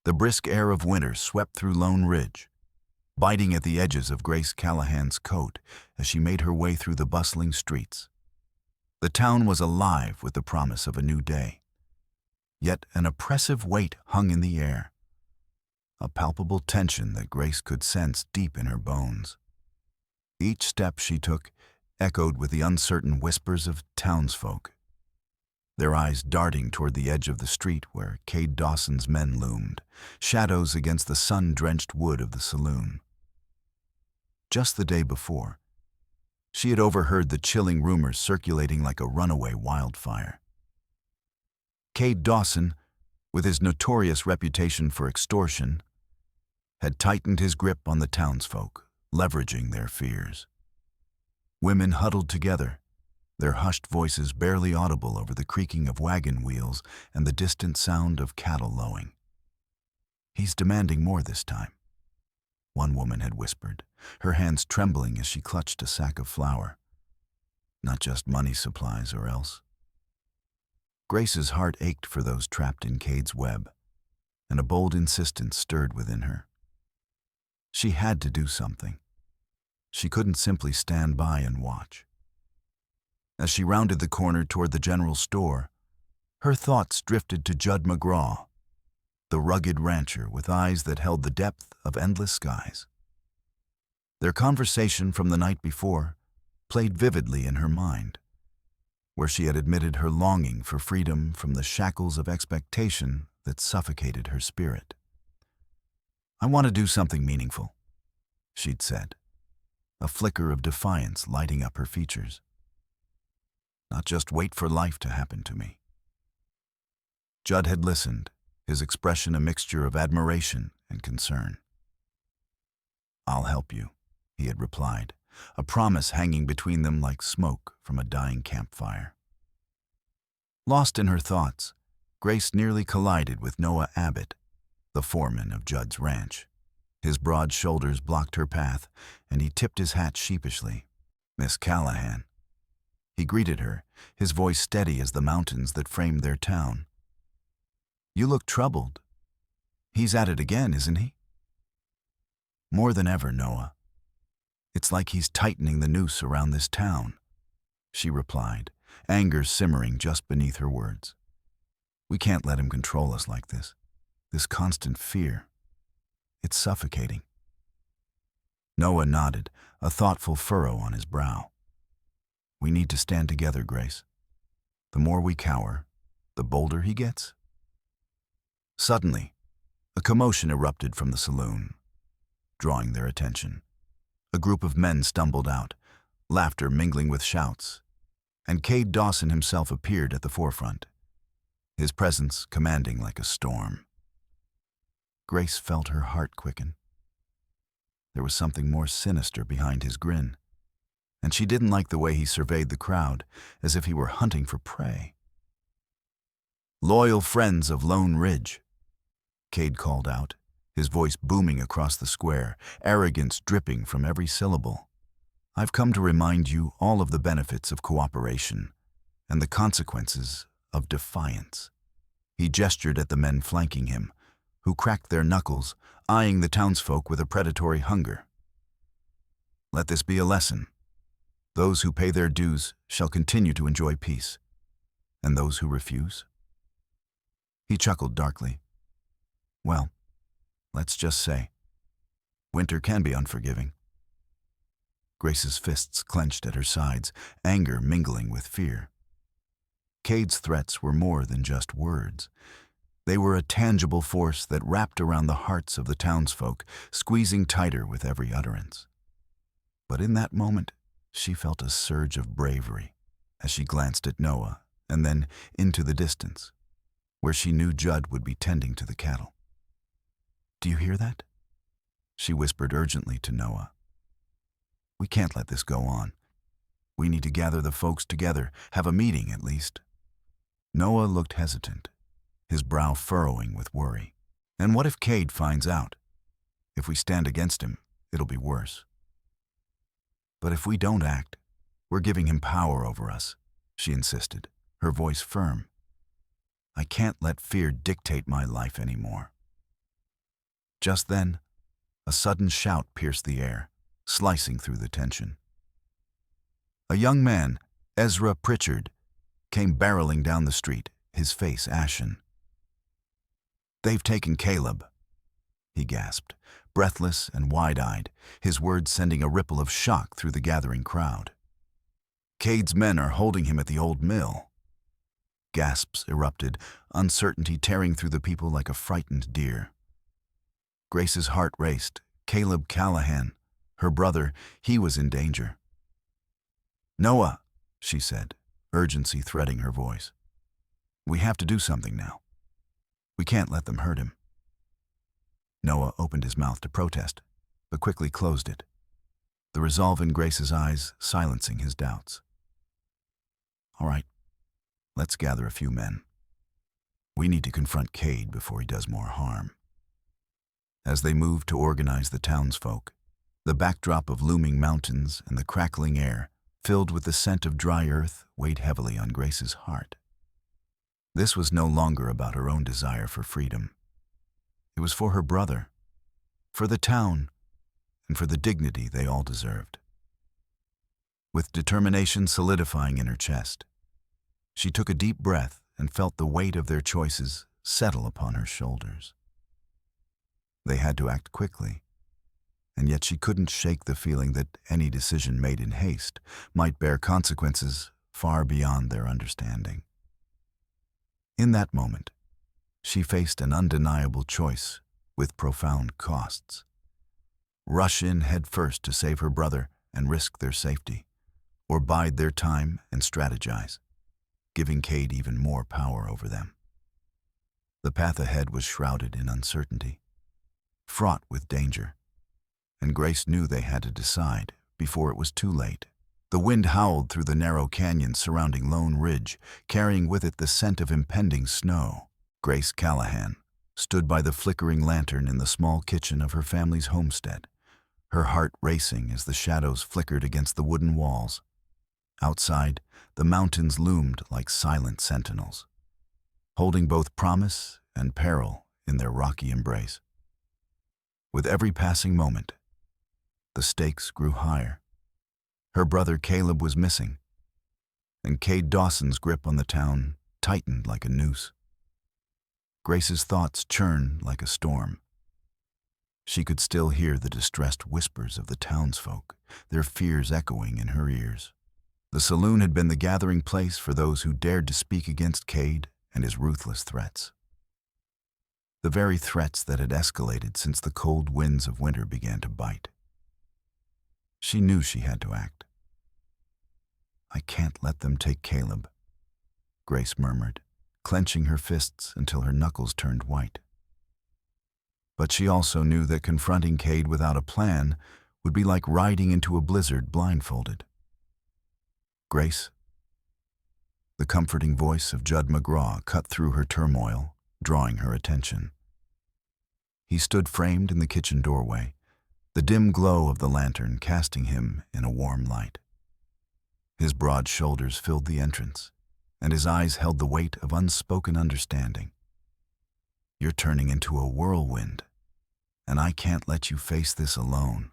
The brisk air of winter swept through Lone Ridge, biting at the edges of Grace Callahan's coat as she made her way through the bustling streets. The town was alive with the promise of a new day. Yet an oppressive weight hung in the air, a palpable tension that Grace could sense deep in her bones. Each step she took echoed with the uncertain whispers of townsfolk, their eyes darting toward the edge of the street where Cade Dawson's men loomed, shadows against the sun-drenched wood of the saloon. Just the day before, she had overheard the chilling rumors circulating like a runaway wildfire. Cade Dawson, with his notorious reputation for extortion, had tightened his grip on the townsfolk, leveraging their fears. Women huddled together, their hushed voices barely audible over the creaking of wagon wheels and the distant sound of cattle lowing. "He's demanding more this time," one woman had whispered, her hands trembling as she clutched a sack of flour. Not just money supplies or else. Grace's heart ached for those trapped in Cade's web, and a bold insistence stirred within her. She had to do something. She couldn't simply stand by and watch. As she rounded the corner toward the general store, her thoughts drifted to Judd McGraw, the rugged rancher with eyes that held the depth of endless skies. Their conversation from the night before played vividly in her mind, where she had admitted her longing for freedom from the shackles of expectation that suffocated her spirit. "I want to do something meaningful," she'd said, a flicker of defiance lighting up her features. "Not just wait for life to happen to me." Judd had listened, his expression a mixture of admiration and concern. "I'll help you," he had replied, a promise hanging between them like smoke from a dying campfire. Lost in her thoughts, Grace nearly collided with Noah Abbott, the foreman of Judd's ranch. His broad shoulders blocked her path, and he tipped his hat sheepishly. "Miss Callahan." He greeted her, his voice steady as the mountains that framed their town. "You look troubled. He's at it again, isn't he?" "More than ever, Noah. It's like he's tightening the noose around this town," she replied, anger simmering just beneath her words. "We can't let him control us like this. This constant fear. It's suffocating." Noah nodded, a thoughtful furrow on his brow. "We need to stand together, Grace. The more we cower, the bolder he gets." Suddenly, a commotion erupted from the saloon, drawing their attention. A group of men stumbled out, laughter mingling with shouts, and Cade Dawson himself appeared at the forefront, his presence commanding like a storm. Grace felt her heart quicken. There was something more sinister behind his grin, and she didn't like the way he surveyed the crowd, as if he were hunting for prey. "Loyal friends of Lone Ridge," Cade called out, his voice booming across the square, arrogance dripping from every syllable. "I've come to remind you all of the benefits of cooperation and the consequences of defiance." He gestured at the men flanking him, who cracked their knuckles, eyeing the townsfolk with a predatory hunger. "Let this be a lesson. Those who pay their dues shall continue to enjoy peace, and those who refuse?" He chuckled darkly. "Well, let's just say, winter can be unforgiving." Grace's fists clenched at her sides, anger mingling with fear. Cade's threats were more than just words. They were a tangible force that wrapped around the hearts of the townsfolk, squeezing tighter with every utterance. But in that moment, she felt a surge of bravery as she glanced at Noah and then into the distance, where she knew Judd would be tending to the cattle. "Do you hear that?" she whispered urgently to Noah. "We can't let this go on. We need to gather the folks together, have a meeting at least." Noah looked hesitant, his brow furrowing with worry. "And what if Cade finds out? If we stand against him, it'll be worse." "But if we don't act, we're giving him power over us," she insisted, her voice firm. "I can't let fear dictate my life anymore." Just then, a sudden shout pierced the air, slicing through the tension. A young man, Ezra Pritchard, came barreling down the street, his face ashen. "They've taken Caleb," he gasped, breathless and wide-eyed, his words sending a ripple of shock through the gathering crowd. "Cade's men are holding him at the old mill." Gasps erupted, uncertainty tearing through the people like a frightened deer. Grace's heart raced. Caleb Callahan, her brother, he was in danger. "Noah," she said, urgency threading her voice. "We have to do something now. We can't let them hurt him." Noah opened his mouth to protest, but quickly closed it, the resolve in Grace's eyes silencing his doubts. "All right, let's gather a few men. We need to confront Cade before he does more harm." As they moved to organize the townsfolk, the backdrop of looming mountains and the crackling air, filled with the scent of dry earth, weighed heavily on Grace's heart. This was no longer about her own desire for freedom. It was for her brother, for the town, and for the dignity they all deserved. With determination solidifying in her chest, she took a deep breath and felt the weight of their choices settle upon her shoulders. They had to act quickly, and yet she couldn't shake the feeling that any decision made in haste might bear consequences far beyond their understanding. In that moment, she faced an undeniable choice with profound costs. Rush in headfirst to save her brother and risk their safety, or bide their time and strategize, giving Cade even more power over them. The path ahead was shrouded in uncertainty, fraught with danger, and Grace knew they had to decide before it was too late. The wind howled through the narrow canyon surrounding Lone Ridge, carrying with it the scent of impending snow. Grace Callahan stood by the flickering lantern in the small kitchen of her family's homestead, her heart racing as the shadows flickered against the wooden walls. Outside, the mountains loomed like silent sentinels, holding both promise and peril in their rocky embrace. With every passing moment, the stakes grew higher. Her brother Caleb was missing, and Cade Dawson's grip on the town tightened like a noose. Grace's thoughts churned like a storm. She could still hear the distressed whispers of the townsfolk, their fears echoing in her ears. The saloon had been the gathering place for those who dared to speak against Cade and his ruthless threats. The very threats that had escalated since the cold winds of winter began to bite. She knew she had to act. "I can't let them take Caleb," Grace murmured, clenching her fists until her knuckles turned white. But she also knew that confronting Cade without a plan would be like riding into a blizzard blindfolded. "Grace?" The comforting voice of Judd McGraw cut through her turmoil, drawing her attention. He stood framed in the kitchen doorway, the dim glow of the lantern casting him in a warm light. His broad shoulders filled the entrance, and his eyes held the weight of unspoken understanding. "You're turning into a whirlwind, and I can't let you face this alone."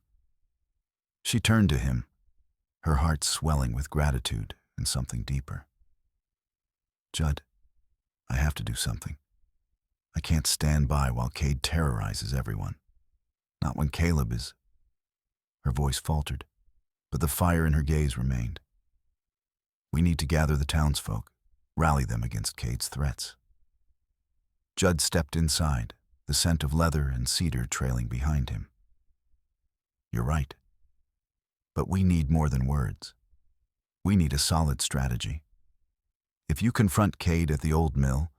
She turned to him, her heart swelling with gratitude and something deeper. "Judd, I have to do something. I can't stand by while Cade terrorizes everyone. Not when Caleb is—" Her voice faltered, but the fire in her gaze remained. "We need to gather the townsfolk, rally them against Cade's threats." Judd stepped inside, the scent of leather and cedar trailing behind him. "You're right. But we need more than words. We need a solid strategy. If you confront Cade at the old mill,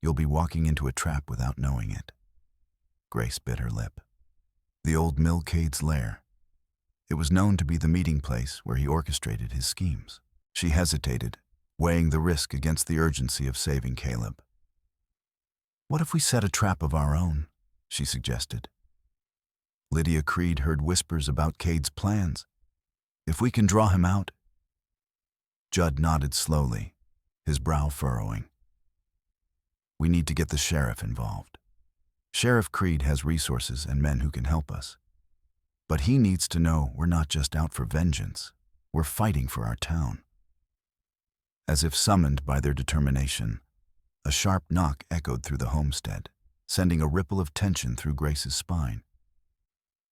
you'll be walking into a trap without knowing it." Grace bit her lip. The old mill, Cade's lair. It was known to be the meeting place where he orchestrated his schemes. She hesitated, weighing the risk against the urgency of saving Caleb. "What if we set a trap of our own?" she suggested. Lydia Creed heard whispers about Cade's plans. "If we can draw him out—" Judd nodded slowly, his brow furrowing. "We need to get the sheriff involved. Sheriff Creed has resources and men who can help us. But he needs to know we're not just out for vengeance. We're fighting for our town." As if summoned by their determination, a sharp knock echoed through the homestead, sending a ripple of tension through Grace's spine.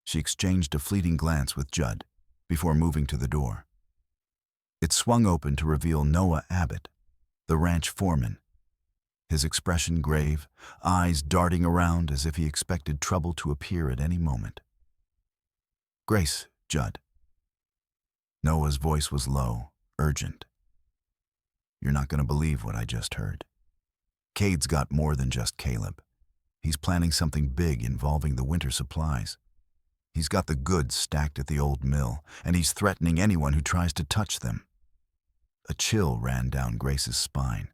She exchanged a fleeting glance with Judd before moving to the door. It swung open to reveal Noah Abbott, the ranch foreman, his expression grave, eyes darting around as if he expected trouble to appear at any moment. "Grace, Judd." Noah's voice was low, urgent. "You're not going to believe what I just heard. Cade's got more than just Caleb. He's planning something big involving the winter supplies. He's got the goods stacked at the old mill, and he's threatening anyone who tries to touch them." A chill ran down Grace's spine.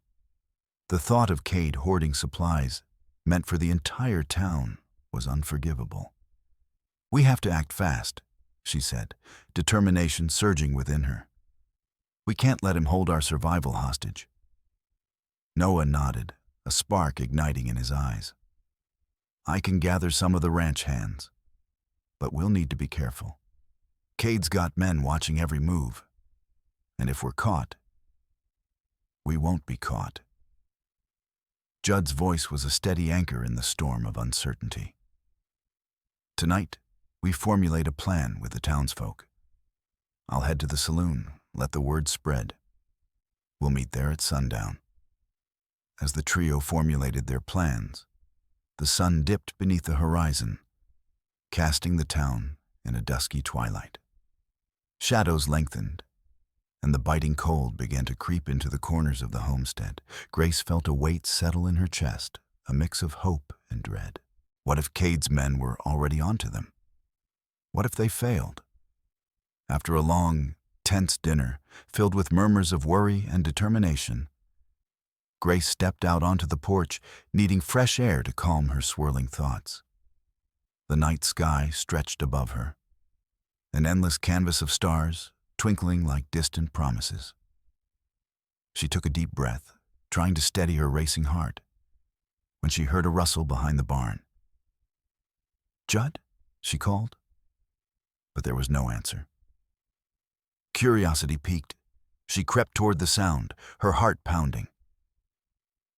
The thought of Cade hoarding supplies meant for the entire town was unforgivable. "We have to act fast," she said, determination surging within her. "We can't let him hold our survival hostage." Noah nodded, a spark igniting in his eyes. "I can gather some of the ranch hands, but we'll need to be careful. Cade's got men watching every move, and if we're caught, we won't be caught." Judd's voice was a steady anchor in the storm of uncertainty. "Tonight, we formulate a plan with the townsfolk. I'll head to the saloon, let the word spread. We'll meet there at sundown." As the trio formulated their plans, the sun dipped beneath the horizon, casting the town in a dusky twilight. Shadows lengthened, and the biting cold began to creep into the corners of the homestead. Grace felt a weight settle in her chest, a mix of hope and dread. What if Cade's men were already onto them? What if they failed? After a long, tense dinner, filled with murmurs of worry and determination, Grace stepped out onto the porch, needing fresh air to calm her swirling thoughts. The night sky stretched above her, an endless canvas of stars, twinkling like distant promises. She took a deep breath, trying to steady her racing heart, when she heard a rustle behind the barn. "Judd?" she called, but there was no answer. Curiosity piqued. She crept toward the sound, her heart pounding.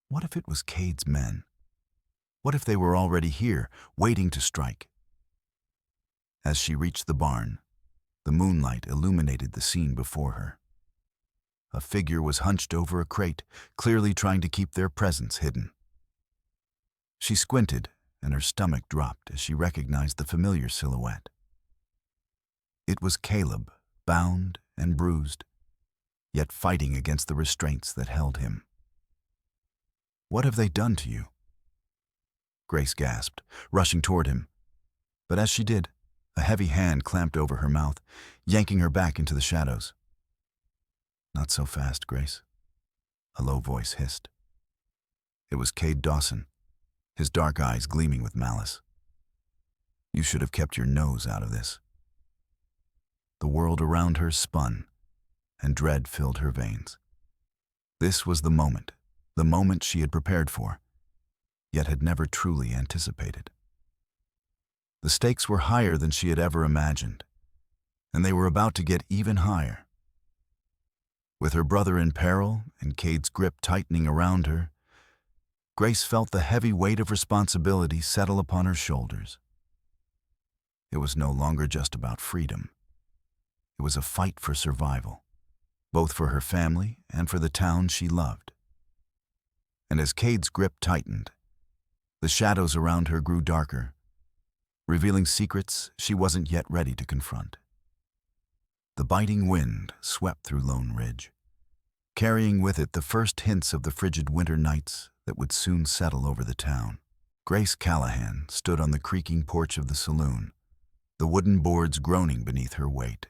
What if it was Cade's men? What if they were already here, waiting to strike? As she reached the barn, the moonlight illuminated the scene before her. A figure was hunched over a crate, clearly trying to keep their presence hidden. She squinted, and her stomach dropped as she recognized the familiar silhouette. It was Caleb, bound and bruised, yet fighting against the restraints that held him. "What have they done to you?" Grace gasped, rushing toward him. But as she did, a heavy hand clamped over her mouth, yanking her back into the shadows. "Not so fast, Grace," a low voice hissed. It was Cade Dawson, his dark eyes gleaming with malice. "You should have kept your nose out of this." The world around her spun, and dread filled her veins. This was the moment she had prepared for, yet had never truly anticipated. The stakes were higher than she had ever imagined, and they were about to get even higher. With her brother in peril and Cade's grip tightening around her, Grace felt the heavy weight of responsibility settle upon her shoulders. It was no longer just about freedom. It was a fight for survival, both for her family and for the town she loved. And as Cade's grip tightened, the shadows around her grew darker, revealing secrets she wasn't yet ready to confront. The biting wind swept through Lone Ridge, carrying with it the first hints of the frigid winter nights that would soon settle over the town. Grace Callahan stood on the creaking porch of the saloon, the wooden boards groaning beneath her weight,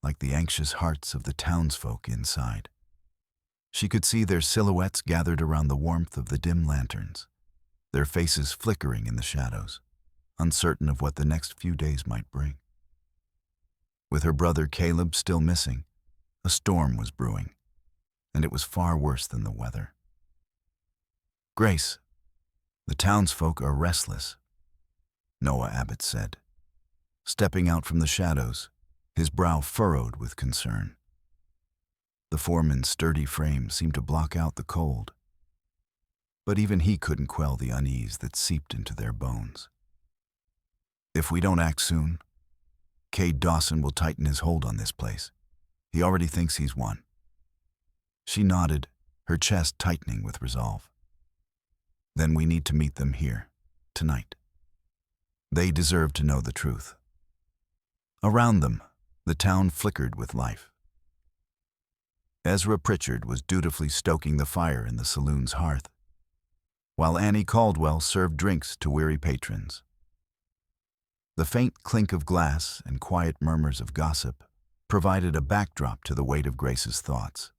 like the anxious hearts of the townsfolk inside. She could see their silhouettes gathered around the warmth of the dim lanterns, their faces flickering in the shadows, uncertain of what the next few days might bring. With her brother Caleb still missing, a storm was brewing, and it was far worse than the weather. "Grace," The townsfolk are restless, Noah Abbott said, stepping out from the shadows, his brow furrowed with concern. The foreman's sturdy frame seemed to block out the cold, but even he couldn't quell the unease that seeped into their bones. If we don't act soon, Cade Dawson will tighten his hold on this place. He already thinks he's won. She nodded, her chest tightening with resolve. Then we need to meet them here, tonight. They deserve to know the truth. Around them, the town flickered with life. Ezra Pritchard was dutifully stoking the fire in the saloon's hearth, while Annie Caldwell served drinks to weary patrons. The faint clink of glass and quiet murmurs of gossip provided a backdrop to the weight of Grace's thoughts.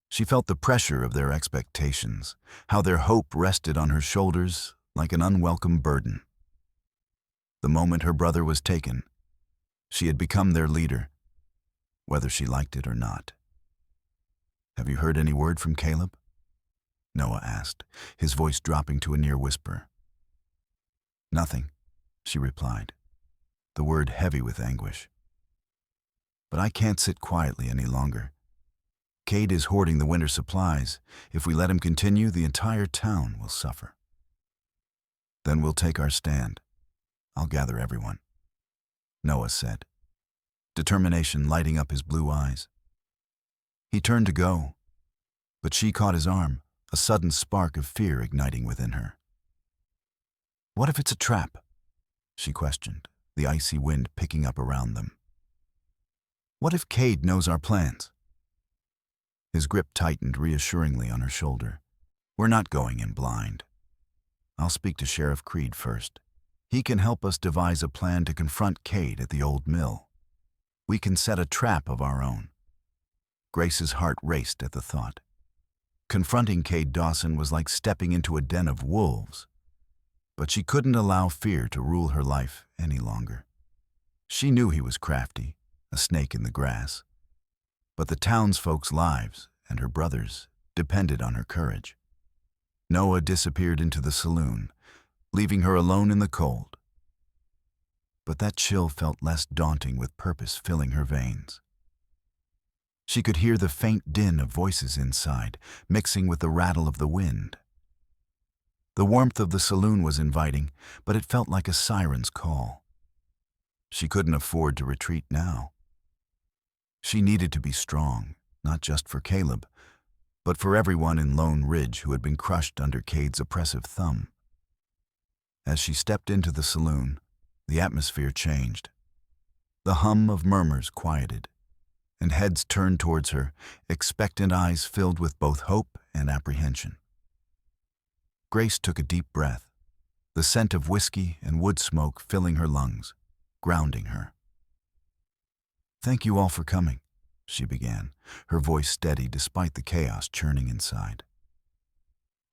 She felt the pressure of their expectations, how their hope rested on her shoulders like an unwelcome burden. The moment her brother was taken, she had become their leader, whether she liked it or not. "Have you heard any word from Caleb?" Noah asked, his voice dropping to a near whisper. "Nothing," she replied, the word heavy with anguish. "But I can't sit quietly any longer. Cade is hoarding the winter supplies. If we let him continue, the entire town will suffer. Then we'll take our stand. I'll gather everyone," Noah said, determination lighting up his blue eyes. He turned to go, but she caught his arm, a sudden spark of fear igniting within her. "What if it's a trap?" she questioned, the icy wind picking up around them. "What if Cade knows our plans?" His grip tightened reassuringly on her shoulder. "We're not going in blind. I'll speak to Sheriff Creed first. He can help us devise a plan to confront Cade at the old mill. We can set a trap of our own." Grace's heart raced at the thought. Confronting Cade Dawson was like stepping into a den of wolves, but she couldn't allow fear to rule her life any longer. She knew he was crafty, a snake in the grass, but the townsfolk's lives and her brother's depended on her courage. Noah disappeared into the saloon, leaving her alone in the cold. But that chill felt less daunting with purpose filling her veins. She could hear the faint din of voices inside, mixing with the rattle of the wind. The warmth of the saloon was inviting, but it felt like a siren's call. She couldn't afford to retreat now. She needed to be strong, not just for Caleb, but for everyone in Lone Ridge who had been crushed under Cade's oppressive thumb. As she stepped into the saloon, the atmosphere changed. The hum of murmurs quieted, and heads turned towards her, expectant eyes filled with both hope and apprehension. Grace took a deep breath, the scent of whiskey and wood smoke filling her lungs, grounding her. "Thank you all for coming," she began, her voice steady despite the chaos churning inside.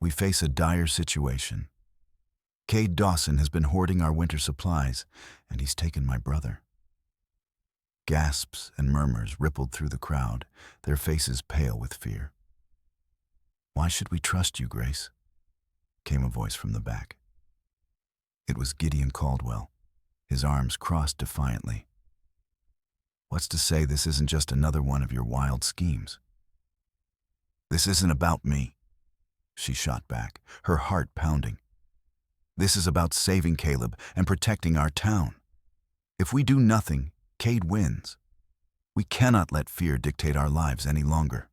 "We face a dire situation. Cade Dawson has been hoarding our winter supplies, and he's taken my brother." Gasps and murmurs rippled through the crowd, their faces pale with fear. "Why should we trust you, Grace?" came a voice from the back. It was Gideon Caldwell, his arms crossed defiantly. "What's to say this isn't just another one of your wild schemes?" "This isn't about me," she shot back, her heart pounding. "This is about saving Caleb and protecting our town. If we do nothing, Cade wins. We cannot let fear dictate our lives any longer."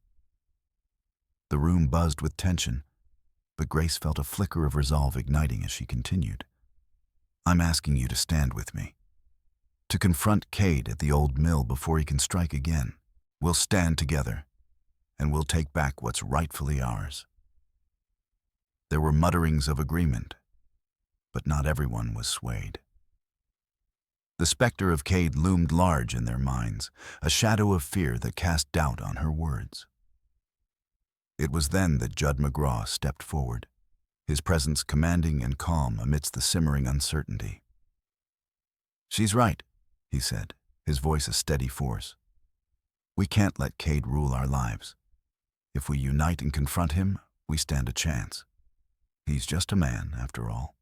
The room buzzed with tension, but Grace felt a flicker of resolve igniting as she continued. "I'm asking you to stand with me. To confront Cade at the old mill before he can strike again. We'll stand together, and we'll take back what's rightfully ours." There were mutterings of agreement, but not everyone was swayed. The specter of Cade loomed large in their minds, a shadow of fear that cast doubt on her words. It was then that Judd McGraw stepped forward, his presence commanding and calm amidst the simmering uncertainty. "She's right," he said, his voice a steady force. "We can't let Cade rule our lives. If we unite and confront him, we stand a chance. He's just a man, after all.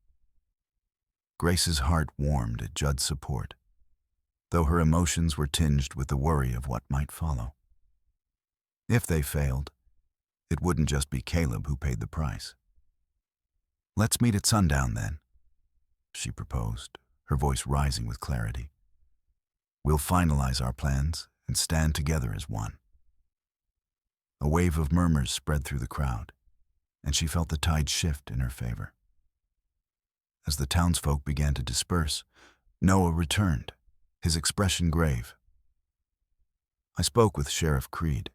Grace's heart warmed at Judd's support, though her emotions were tinged with the worry of what might follow. If they failed, it wouldn't just be Caleb who paid the price. "Let's meet at sundown, then," she proposed, her voice rising with clarity. "We'll finalize our plans and stand together as one." A wave of murmurs spread through the crowd, and she felt the tide shift in her favor. As the townsfolk began to disperse, Noah returned, his expression grave. "I spoke with Sheriff Creed.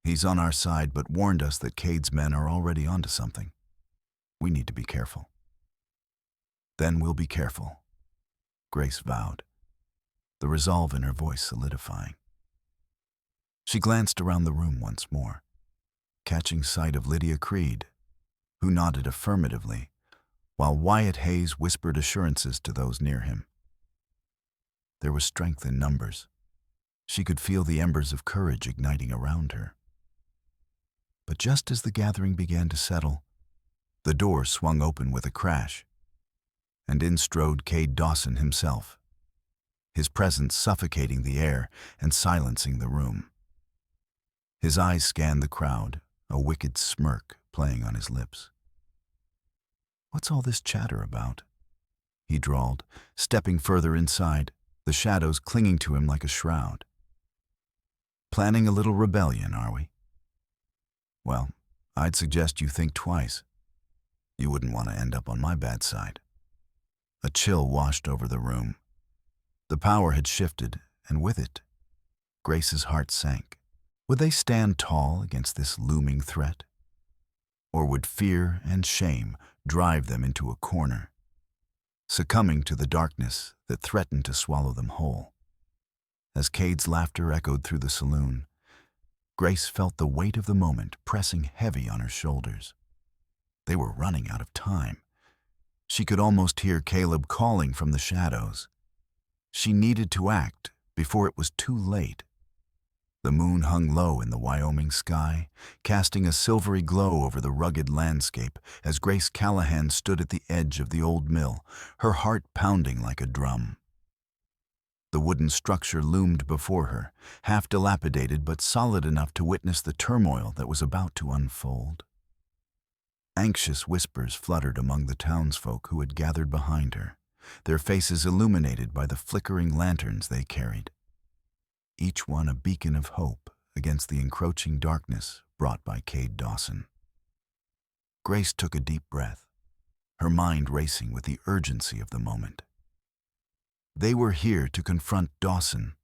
He's on our side but warned us that Cade's men are already onto something. We need to be careful." "Then we'll be careful," Grace vowed, the resolve in her voice solidifying. She glanced around the room once more, catching sight of Lydia Creed, who nodded affirmatively, while Wyatt Hayes whispered assurances to those near him. There was strength in numbers. She could feel the embers of courage igniting around her. But just as the gathering began to settle, the door swung open with a crash, and in strode Cade Dawson himself, his presence suffocating the air and silencing the room. His eyes scanned the crowd, a wicked smirk playing on his lips. "What's all this chatter about?" he drawled, stepping further inside, the shadows clinging to him like a shroud. "Planning a little rebellion, are we? Well, I'd suggest you think twice. You wouldn't want to end up on my bad side." A chill washed over the room. The power had shifted, and with it, Grace's heart sank. Would they stand tall against this looming threat? Or would fear and shame drive them into a corner, succumbing to the darkness that threatened to swallow them whole? As Cade's laughter echoed through the saloon, Grace felt the weight of the moment pressing heavy on her shoulders. They were running out of time. She could almost hear Caleb calling from the shadows. She needed to act before it was too late. The moon hung low in the Wyoming sky, casting a silvery glow over the rugged landscape as Grace Callahan stood at the edge of the old mill, her heart pounding like a drum. The wooden structure loomed before her, half dilapidated but solid enough to witness the turmoil that was about to unfold. Anxious whispers fluttered among the townsfolk who had gathered behind her, their faces illuminated by the flickering lanterns they carried, each one a beacon of hope against the encroaching darkness brought by Cade Dawson. Grace took a deep breath, her mind racing with the urgency of the moment. They were here to confront Dawson,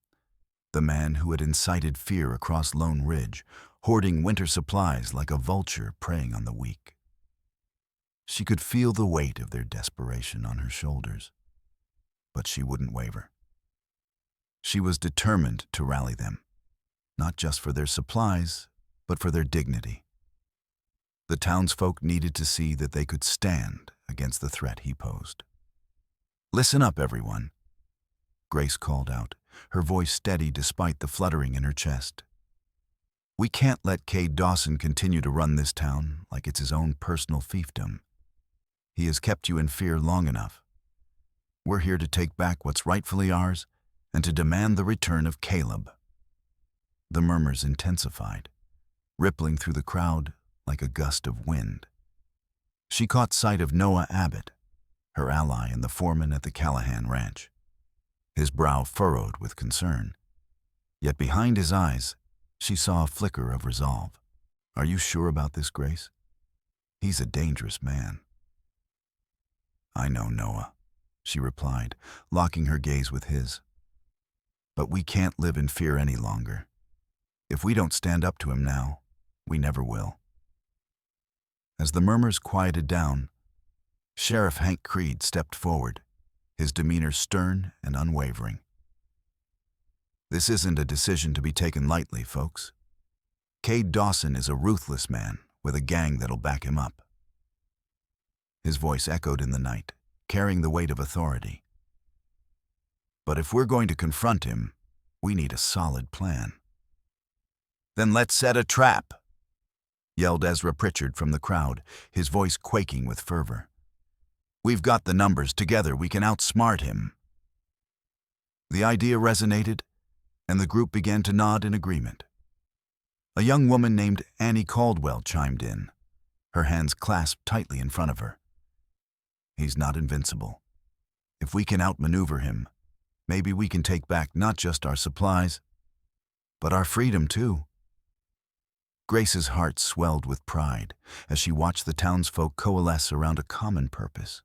the man who had incited fear across Lone Ridge, hoarding winter supplies like a vulture preying on the weak. She could feel the weight of their desperation on her shoulders, but she wouldn't waver. She was determined to rally them, not just for their supplies, but for their dignity. The townsfolk needed to see that they could stand against the threat he posed. "Listen up, everyone," Grace called out, her voice steady despite the fluttering in her chest. "We can't let Cade Dawson continue to run this town like it's his own personal fiefdom. He has kept you in fear long enough. We're here to take back what's rightfully ours and to demand the return of Caleb." The murmurs intensified, rippling through the crowd like a gust of wind. She caught sight of Noah Abbott, her ally and the foreman at the Callahan Ranch, his brow furrowed with concern. Yet behind his eyes, she saw a flicker of resolve. "Are you sure about this, Grace? He's a dangerous man." "I know, Noah," she replied, locking her gaze with his. "But we can't live in fear any longer. If we don't stand up to him now, we never will." As the murmurs quieted down, Sheriff Hank Creed stepped forward, his demeanor stern and unwavering. "This isn't a decision to be taken lightly, folks. Cade Dawson is a ruthless man with a gang that'll back him up." His voice echoed in the night, carrying the weight of authority. "But if we're going to confront him, we need a solid plan." "Then let's set a trap," yelled Ezra Pritchard from the crowd, his voice quaking with fervor. "We've got the numbers. Together we can outsmart him." The idea resonated, and the group began to nod in agreement. A young woman named Annie Caldwell chimed in, her hands clasped tightly in front of her. "He's not invincible. If we can outmaneuver him, maybe we can take back not just our supplies, but our freedom too." Grace's heart swelled with pride as she watched the townsfolk coalesce around a common purpose.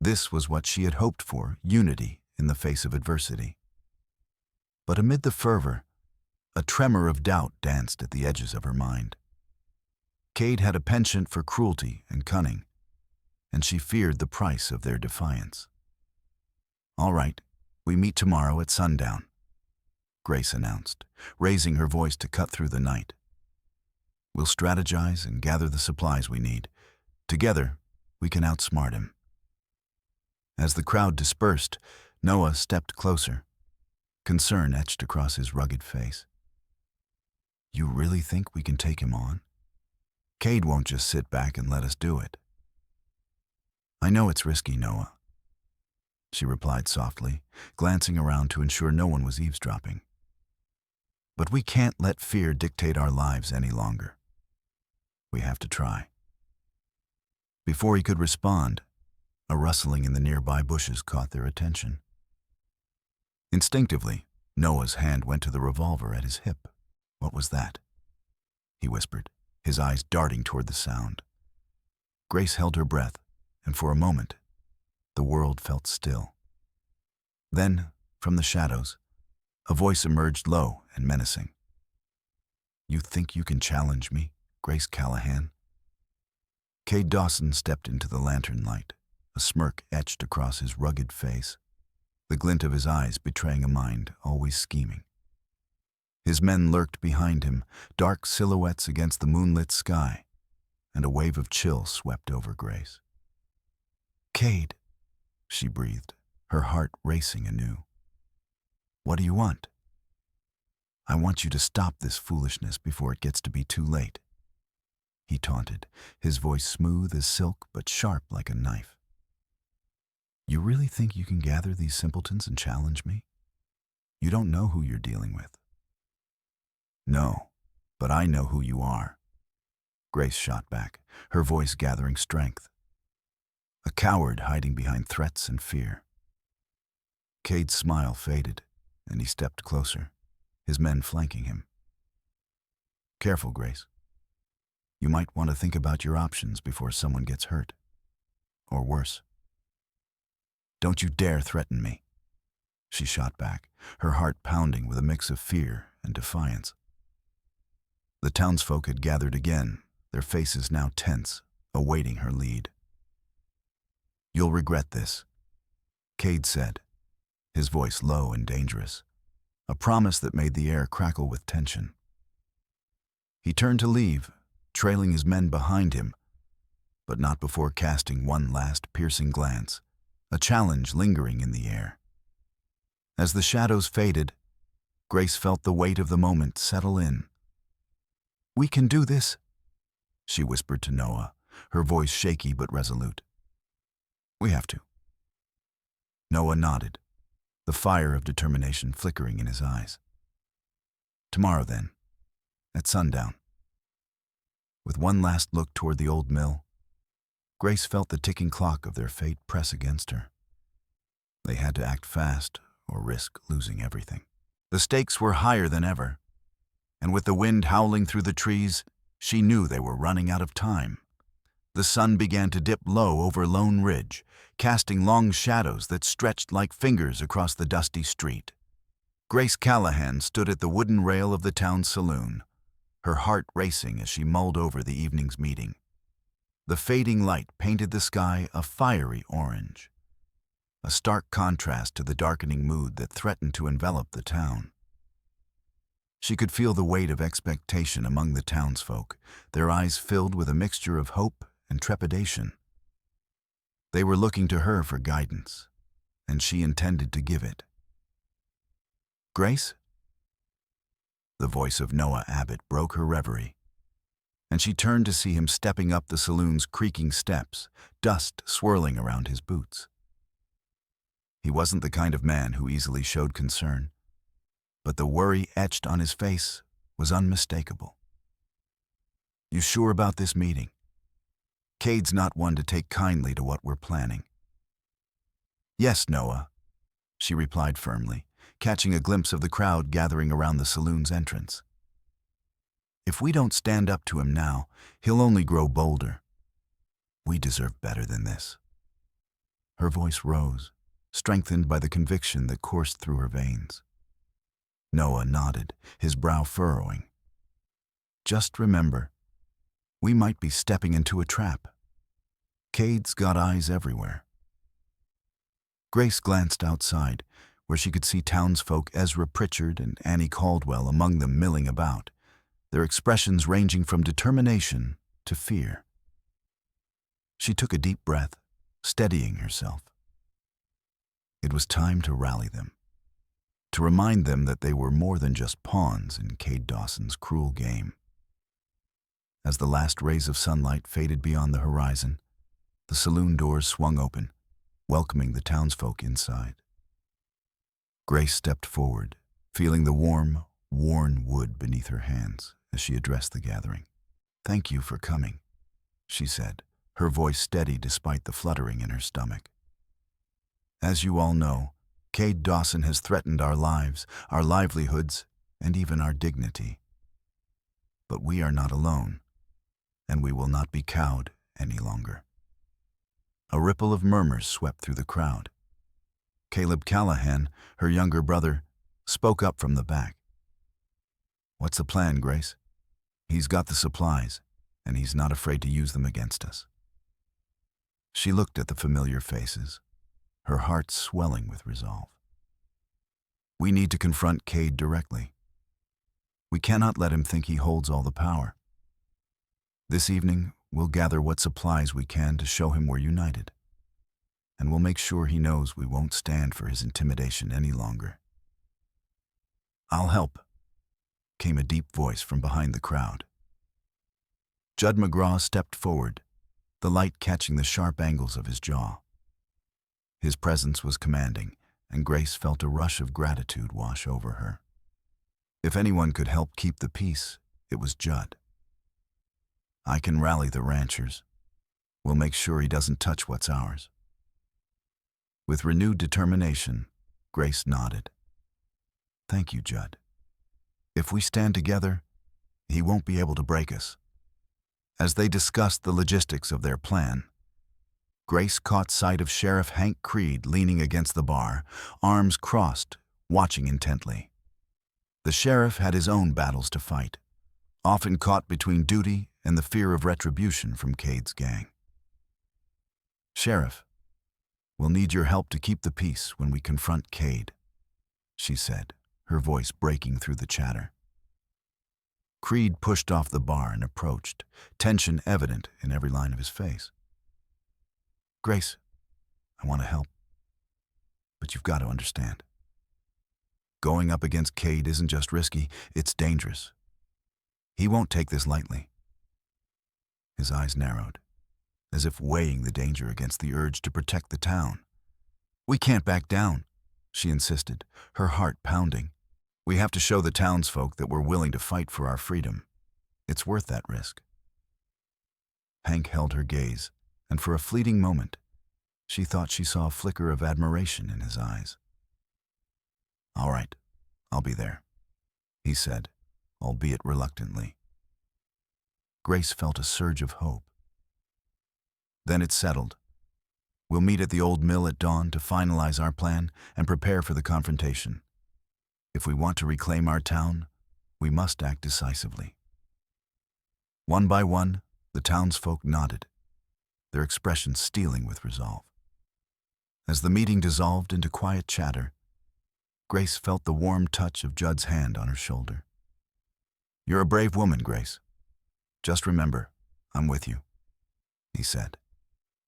This was what she had hoped for, unity in the face of adversity. But amid the fervor, a tremor of doubt danced at the edges of her mind. Cade had a penchant for cruelty and cunning, and she feared the price of their defiance. "All right, we meet tomorrow at sundown," Grace announced, raising her voice to cut through the night. "We'll strategize and gather the supplies we need. Together, we can outsmart him." As the crowd dispersed, Noah stepped closer. Concern etched across his rugged face. "You really think we can take him on? Cade won't just sit back and let us do it." "I know it's risky, Noah," she replied softly, glancing around to ensure no one was eavesdropping. "But we can't let fear dictate our lives any longer. We have to try." Before he could respond, a rustling in the nearby bushes caught their attention. Instinctively, Noah's hand went to the revolver at his hip. "What was that?" he whispered, his eyes darting toward the sound. Grace held her breath, and for a moment, the world felt still. Then, from the shadows, a voice emerged low and menacing. "You think you can challenge me, Grace Callahan?" Cade Dawson stepped into the lantern light, a smirk etched across his rugged face, the glint of his eyes betraying a mind always scheming. His men lurked behind him, dark silhouettes against the moonlit sky, and a wave of chill swept over Grace. "Cade," she breathed, her heart racing anew. "What do you want?" "I want you to stop this foolishness before it gets to be too late," he taunted, his voice smooth as silk but sharp like a knife. "You really think you can gather these simpletons and challenge me? You don't know who you're dealing with." "No, but I know who you are," Grace shot back, her voice gathering strength. "A coward hiding behind threats and fear." Cade's smile faded, and he stepped closer, his men flanking him. "Careful, Grace. You might want to think about your options before someone gets hurt. Or worse." "Don't you dare threaten me," she shot back, her heart pounding with a mix of fear and defiance. The townsfolk had gathered again, their faces now tense, awaiting her lead. "You'll regret this," Cade said, his voice low and dangerous, a promise that made the air crackle with tension. He turned to leave, trailing his men behind him, but not before casting one last piercing glance, a challenge lingering in the air. As the shadows faded, Grace felt the weight of the moment settle in. "We can do this," she whispered to Noah, her voice shaky but resolute. "We have to." Noah nodded, the fire of determination flickering in his eyes. "Tomorrow, then, at sundown." With one last look toward the old mill, Grace felt the ticking clock of their fate press against her. They had to act fast or risk losing everything. The stakes were higher than ever, and with the wind howling through the trees, she knew they were running out of time. The sun began to dip low over Lone Ridge, casting long shadows that stretched like fingers across the dusty street. Grace Callahan stood at the wooden rail of the town saloon, her heart racing as she mulled over the evening's meeting. The fading light painted the sky a fiery orange, a stark contrast to the darkening mood that threatened to envelop the town. She could feel the weight of expectation among the townsfolk, their eyes filled with a mixture of hope and trepidation. They were looking to her for guidance, and she intended to give it. "Grace?" The voice of Noah Abbott broke her reverie. and she turned to see him stepping up the saloon's creaking steps, dust swirling around his boots. He wasn't the kind of man who easily showed concern, but the worry etched on his face was unmistakable. "You sure about this meeting? Cade's not one to take kindly to what we're planning." "Yes, Noah," she replied firmly, catching a glimpse of the crowd gathering around the saloon's entrance. "If we don't stand up to him now, he'll only grow bolder. We deserve better than this." Her voice rose, strengthened by the conviction that coursed through her veins. Noah nodded, his brow furrowing. "Just remember, we might be stepping into a trap. Cade's got eyes everywhere." Grace glanced outside, where she could see townsfolk Ezra Pritchard and Annie Caldwell among them milling about, their expressions ranging from determination to fear. She took a deep breath, steadying herself. It was time to rally them, to remind them that they were more than just pawns in Cade Dawson's cruel game. As the last rays of sunlight faded beyond the horizon, the saloon doors swung open, welcoming the townsfolk inside. Grace stepped forward, feeling the warm, worn wood beneath her hands as she addressed the gathering. "Thank you for coming," she said, her voice steady despite the fluttering in her stomach. "As you all know, Cade Dawson has threatened our lives, our livelihoods, and even our dignity. But we are not alone, and we will not be cowed any longer." A ripple of murmurs swept through the crowd. Caleb Callahan, her younger brother, spoke up from the back. "What's the plan, Grace? He's got the supplies, and he's not afraid to use them against us." She looked at the familiar faces, her heart swelling with resolve. "We need to confront Cade directly. We cannot let him think he holds all the power. This evening, we'll gather what supplies we can to show him we're united. And we'll make sure he knows we won't stand for his intimidation any longer." "I'll help," came a deep voice from behind the crowd. Judd McGraw stepped forward, the light catching the sharp angles of his jaw. His presence was commanding, and Grace felt a rush of gratitude wash over her. If anyone could help keep the peace, it was Judd. "I can rally the ranchers. We'll make sure he doesn't touch what's ours." With renewed determination, Grace nodded. "Thank you, Judd. If we stand together, he won't be able to break us." As they discussed the logistics of their plan, Grace caught sight of Sheriff Hank Creed leaning against the bar, arms crossed, watching intently. The sheriff had his own battles to fight, often caught between duty and the fear of retribution from Cade's gang. "Sheriff, we'll need your help to keep the peace when we confront Cade," she said, her voice breaking through the chatter. Creed pushed off the bar and approached, tension evident in every line of his face. "Grace, I want to help, but you've got to understand. Going up against Cade isn't just risky, it's dangerous. He won't take this lightly." His eyes narrowed, as if weighing the danger against the urge to protect the town. "We can't back down," she insisted, her heart pounding. "We have to show the townsfolk that we're willing to fight for our freedom. It's worth that risk." Hank held her gaze, and for a fleeting moment, she thought she saw a flicker of admiration in his eyes. "All right, I'll be there," he said, albeit reluctantly. Grace felt a surge of hope. "Then it's settled. We'll meet at the old mill at dawn to finalize our plan and prepare for the confrontation. If we want to reclaim our town, we must act decisively." One by one, the townsfolk nodded, their expressions steeling with resolve. As the meeting dissolved into quiet chatter, Grace felt the warm touch of Judd's hand on her shoulder. "You're a brave woman, Grace. Just remember, I'm with you," he said,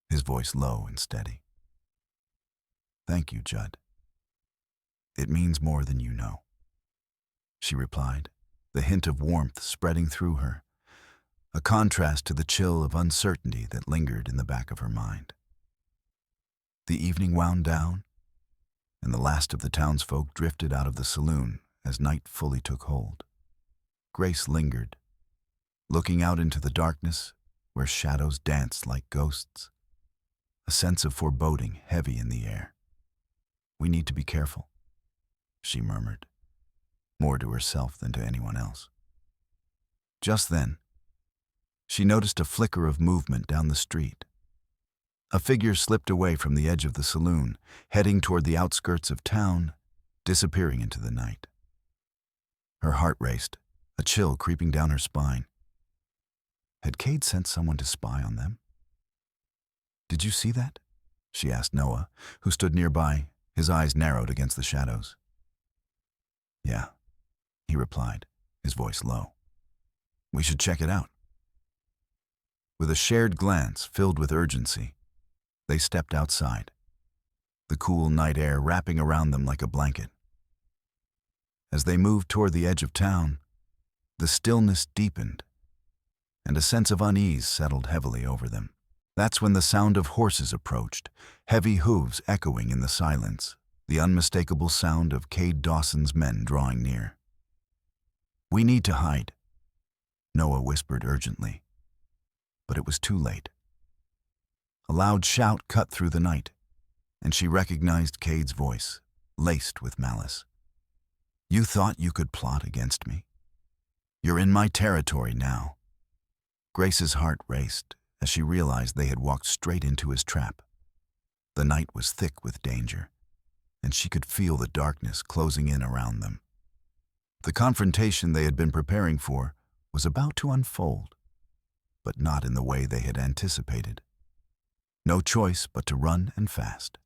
his voice low and steady. "Thank you, Judd. It means more than you know," she replied, the hint of warmth spreading through her. a contrast to the chill of uncertainty that lingered in the back of her mind. The evening wound down, and the last of the townsfolk drifted out of the saloon as night fully took hold. Grace lingered, looking out into the darkness where shadows danced like ghosts, a sense of foreboding heavy in the air. "We need to be careful," she murmured, more to herself than to anyone else. Just then, she noticed a flicker of movement down the street. A figure slipped away from the edge of the saloon, heading toward the outskirts of town, disappearing into the night. Her heart raced, a chill creeping down her spine. Had Cade sent someone to spy on them? "Did you see that?" she asked Noah, who stood nearby, his eyes narrowed against the shadows. "Yeah," he replied, his voice low. "We should check it out." With a shared glance filled with urgency, they stepped outside, the cool night air wrapping around them like a blanket. As they moved toward the edge of town, the stillness deepened, and a sense of unease settled heavily over them. That's when the sound of horses approached, heavy hooves echoing in the silence, the unmistakable sound of Cade Dawson's men drawing near. "We need to hide," Noah whispered urgently. But it was too late. A loud shout cut through the night, and she recognized Cade's voice, laced with malice. "You thought you could plot against me? You're in my territory now." Grace's heart raced as she realized they had walked straight into his trap. The night was thick with danger, and she could feel the darkness closing in around them. The confrontation they had been preparing for was about to unfold, but not in the way they had anticipated. No choice but to run and fast.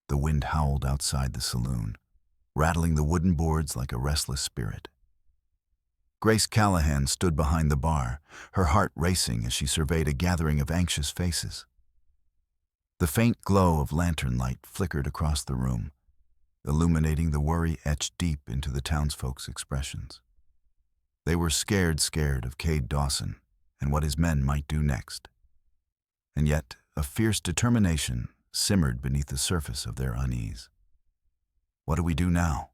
The wind howled outside the saloon, rattling the wooden boards like a restless spirit. Grace Callahan stood behind the bar, her heart racing as she surveyed a gathering of anxious faces. The faint glow of lantern light flickered across the room, illuminating the worry etched deep into the townsfolk's expressions. They were scared of Cade Dawson and what his men might do next. And yet, a fierce determination simmered beneath the surface of their unease. "What do we do now?"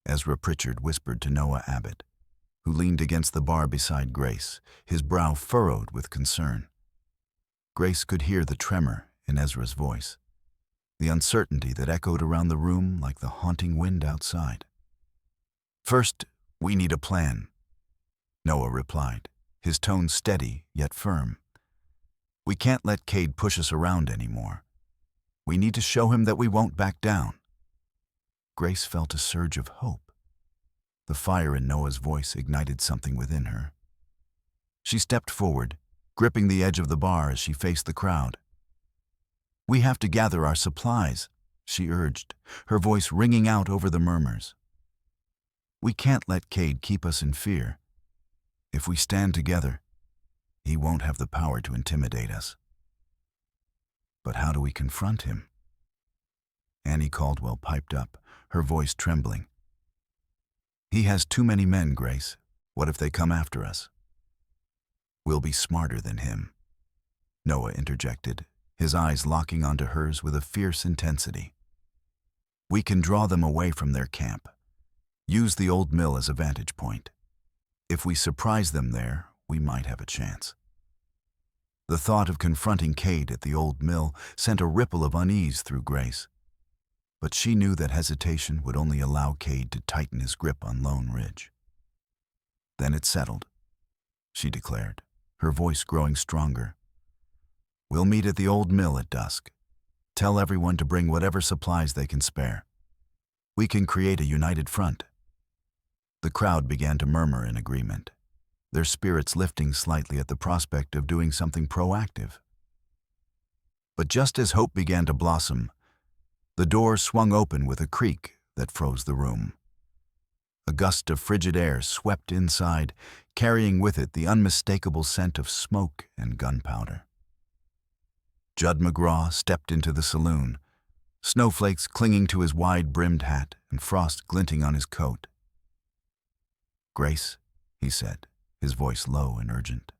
Ezra Pritchard whispered to Noah Abbott, who leaned against the bar beside Grace, his brow furrowed with concern. Grace could hear the tremor in Ezra's voice, the uncertainty that echoed around the room like the haunting wind outside. "First, we need a plan," Noah replied, his tone steady yet firm. "We can't let Cade push us around anymore. We need to show him that we won't back down." Grace felt a surge of hope. The fire in Noah's voice ignited something within her. She stepped forward, gripping the edge of the bar as she faced the crowd. "We have to gather our supplies," she urged, her voice ringing out over the murmurs. "We can't let Cade keep us in fear. If we stand together, he won't have the power to intimidate us." "But how do we confront him?" Annie Caldwell piped up, her voice trembling. "He has too many men, Grace. What if they come after us?" "We'll be smarter than him," Noah interjected, his eyes locking onto hers with a fierce intensity. "We can draw them away from their camp. Use the old mill as a vantage point. If we surprise them there, we might have a chance." The thought of confronting Cade at the old mill sent a ripple of unease through Grace. But she knew that hesitation would only allow Cade to tighten his grip on Lone Ridge. "Then it's settled," she declared, her voice growing stronger. "We'll meet at the old mill at dusk. Tell everyone to bring whatever supplies they can spare. We can create a united front." The crowd began to murmur in agreement, their spirits lifting slightly at the prospect of doing something proactive. But just as hope began to blossom, the door swung open with a creak that froze the room. A gust of frigid air swept inside, carrying with it the unmistakable scent of smoke and gunpowder. Judd McGraw stepped into the saloon, snowflakes clinging to his wide-brimmed hat and frost glinting on his coat. "Grace," he said, his voice low and urgent.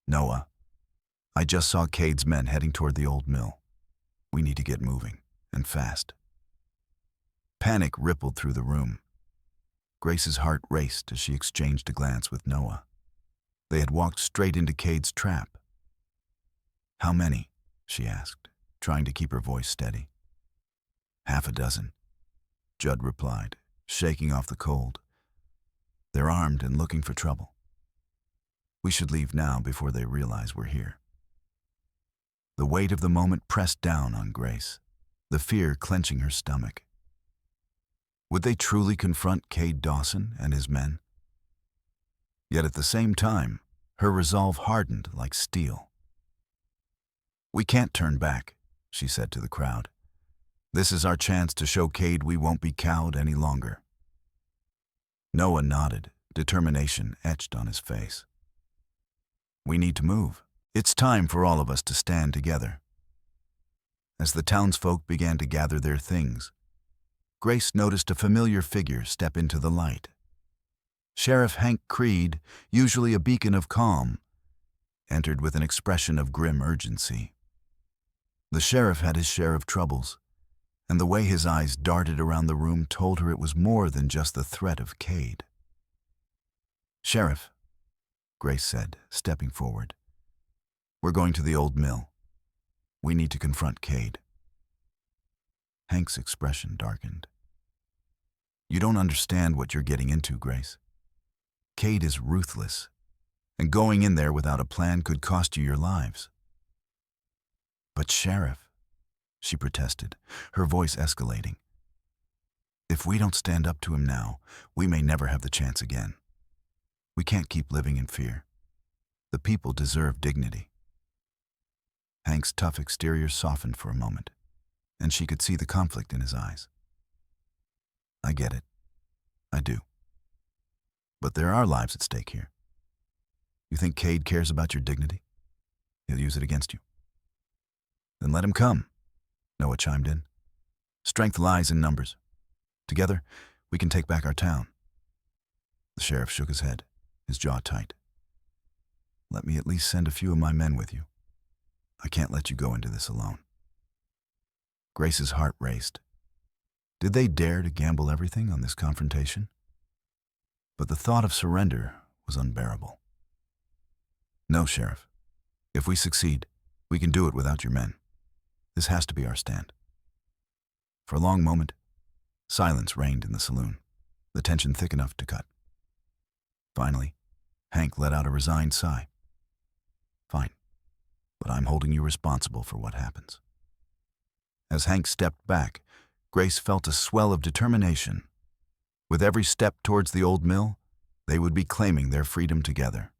"Noah, I just saw Cade's men heading toward the old mill. We need to get moving, and fast." Panic rippled through the room. Grace's heart raced as she exchanged a glance with Noah. They had walked straight into Cade's trap. "How many?" she asked, trying to keep her voice steady. "Half a dozen," Judd replied, shaking off the cold. "They're armed and looking for trouble. We should leave now before they realize we're here." The weight of the moment pressed down on Grace, the fear clenching her stomach. Would they truly confront Cade Dawson and his men? Yet at the same time, her resolve hardened like steel. "We can't turn back," she said to the crowd. "This is our chance to show Cade we won't be cowed any longer." Noah nodded, determination etched on his face. "We need to move. It's time for all of us to stand together." As the townsfolk began to gather their things, Grace noticed a familiar figure step into the light. Sheriff Hank Creed, usually a beacon of calm, entered with an expression of grim urgency. The sheriff had his share of troubles, and the way his eyes darted around the room told her it was more than just the threat of Cade. "Sheriff," Grace said, stepping forward, "we're going to the old mill. We need to confront Cade." Hank's expression darkened. "You don't understand what you're getting into, Grace. Cade is ruthless, and going in there without a plan could cost you your lives." "But Sheriff," she protested, her voice escalating, "if we don't stand up to him now, we may never have the chance again. We can't keep living in fear. The people deserve dignity." Hank's tough exterior softened for a moment, and she could see the conflict in his eyes. "I get it. I do. But there are lives at stake here. You think Cade cares about your dignity? He'll use it against you." "Then let him come," Noah chimed in. "Strength lies in numbers. Together, we can take back our town." The sheriff shook his head, his jaw tight. "Let me at least send a few of my men with you. I can't let you go into this alone." Grace's heart raced. Did they dare to gamble everything on this confrontation? But the thought of surrender was unbearable. "No, Sheriff. If we succeed, we can do it without your men. This has to be our stand." For a long moment, silence reigned in the saloon, the tension thick enough to cut. Finally, Hank let out a resigned sigh. "Fine, but I'm holding you responsible for what happens." As Hank stepped back, Grace felt a swell of determination. With every step towards the old mill, they would be claiming their freedom together.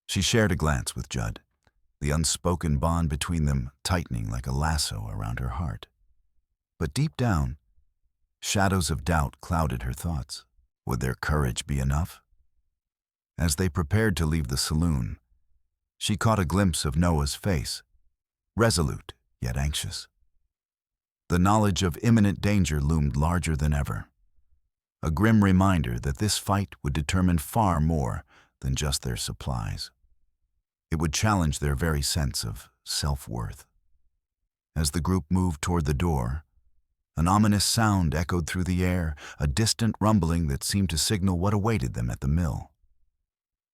She shared a glance with Judd, the unspoken bond between them tightening like a lasso around her heart. But deep down, shadows of doubt clouded her thoughts. Would their courage be enough? As they prepared to leave the saloon, she caught a glimpse of Noah's face, resolute yet anxious. The knowledge of imminent danger loomed larger than ever, a grim reminder that this fight would determine far more than just their supplies. It would challenge their very sense of self-worth. As the group moved toward the door, an ominous sound echoed through the air, a distant rumbling that seemed to signal what awaited them at the mill.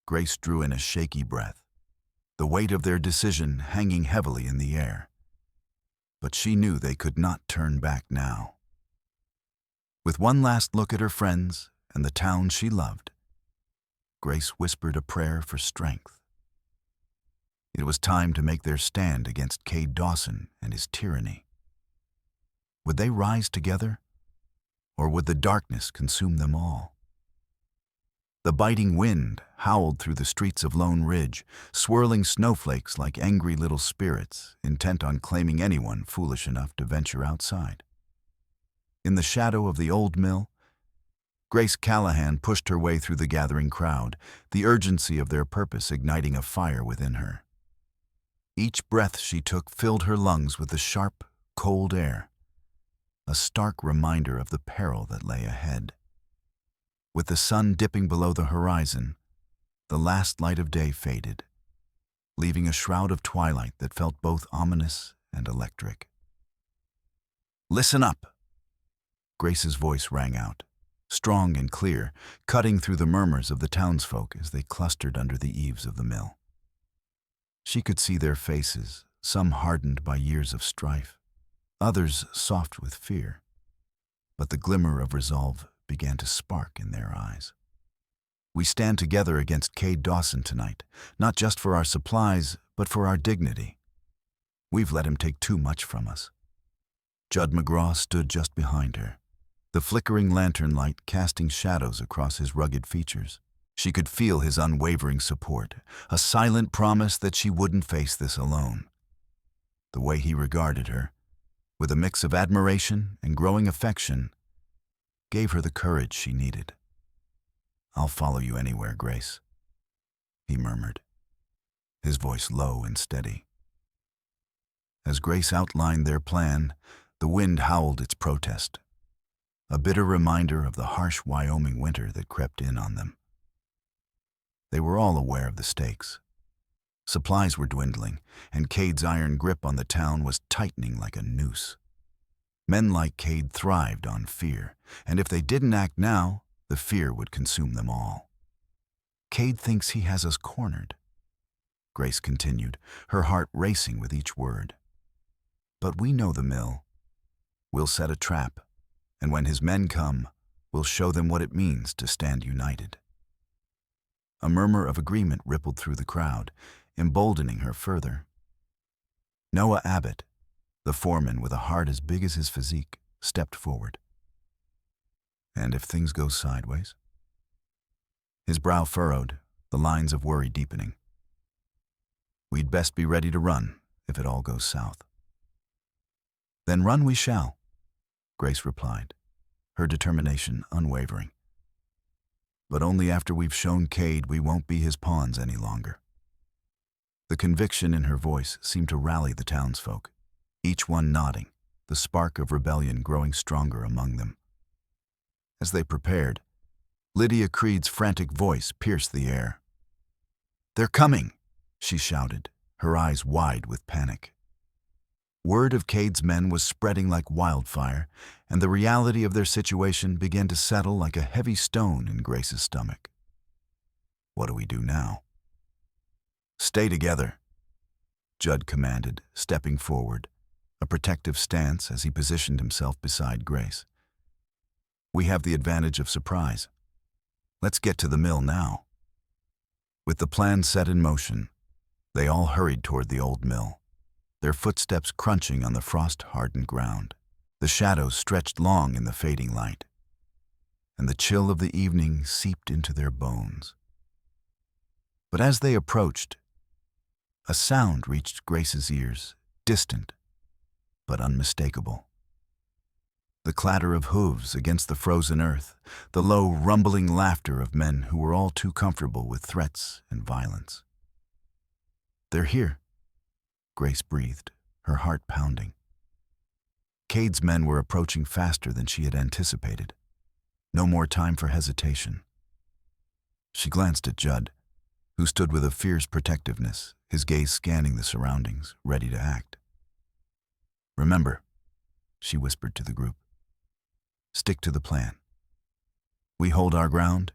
Grace drew in a shaky breath, the weight of their decision hanging heavily in the air. But she knew they could not turn back now. With one last look at her friends and the town she loved, Grace whispered a prayer for strength. It was time to make their stand against Cade Dawson and his tyranny. Would they rise together, or would the darkness consume them all? The biting wind howled through the streets of Lone Ridge, swirling snowflakes like angry little spirits, intent on claiming anyone foolish enough to venture outside. In the shadow of the old mill, Grace Callahan pushed her way through the gathering crowd, the urgency of their purpose igniting a fire within her. Each breath she took filled her lungs with the sharp, cold air, a stark reminder of the peril that lay ahead. With the sun dipping below the horizon, The last light of day faded, leaving a shroud of twilight that felt both ominous and electric. "Listen up!" Grace's voice rang out, strong and clear, cutting through the murmurs of the townsfolk as they clustered under the eaves of the mill. She could see their faces, some hardened by years of strife, others soft with fear, but the glimmer of resolve began to spark in their eyes. "We stand together against Cade Dawson tonight, not just for our supplies, but for our dignity. We've let him take too much from us." Judd McGraw stood just behind her, the flickering lantern light casting shadows across his rugged features. She could feel his unwavering support, a silent promise that she wouldn't face this alone. The way he regarded her, with a mix of admiration and growing affection, gave her the courage she needed. "I'll follow you anywhere, Grace," he murmured, his voice low and steady. As Grace outlined their plan, the wind howled its protest, a bitter reminder of the harsh Wyoming winter that crept in on them. They were all aware of the stakes. Supplies were dwindling, and Cade's iron grip on the town was tightening like a noose. Men like Cade thrived on fear, and if they didn't act now, the fear would consume them all. "Cade thinks he has us cornered," Grace continued, her heart racing with each word. "But we know the mill. We'll set a trap, and when his men come, we'll show them what it means to stand united." A murmur of agreement rippled through the crowd, emboldening her further. Noah Abbott, the foreman with a heart as big as his physique, stepped forward. "And if things go sideways?" His brow furrowed, the lines of worry deepening. "We'd best be ready to run if it all goes south." "Then run we shall," Grace replied, her determination unwavering. "But only after we've shown Cade we won't be his pawns any longer." The conviction in her voice seemed to rally the townsfolk, each one nodding, the spark of rebellion growing stronger among them. As they prepared, Lydia Creed's frantic voice pierced the air. "They're coming!" she shouted, her eyes wide with panic. Word of Cade's men was spreading like wildfire, and the reality of their situation began to settle like a heavy stone in Grace's stomach. What do we do now? "Stay together," Judd commanded, stepping forward, a protective stance as he positioned himself beside Grace. "We have the advantage of surprise. Let's get to the mill now." With the plan set in motion, they all hurried toward the old mill, their footsteps crunching on the frost-hardened ground. The shadows stretched long in the fading light, and the chill of the evening seeped into their bones. But as they approached, a sound reached Grace's ears, distant but unmistakable. The clatter of hooves against the frozen earth, the low, rumbling laughter of men who were all too comfortable with threats and violence. "They're here," Grace breathed, her heart pounding. Cade's men were approaching faster than she had anticipated. No more time for hesitation. She glanced at Judd, who stood with a fierce protectiveness, his gaze scanning the surroundings, ready to act. "Remember," she whispered to the group, "stick to the plan. We hold our ground,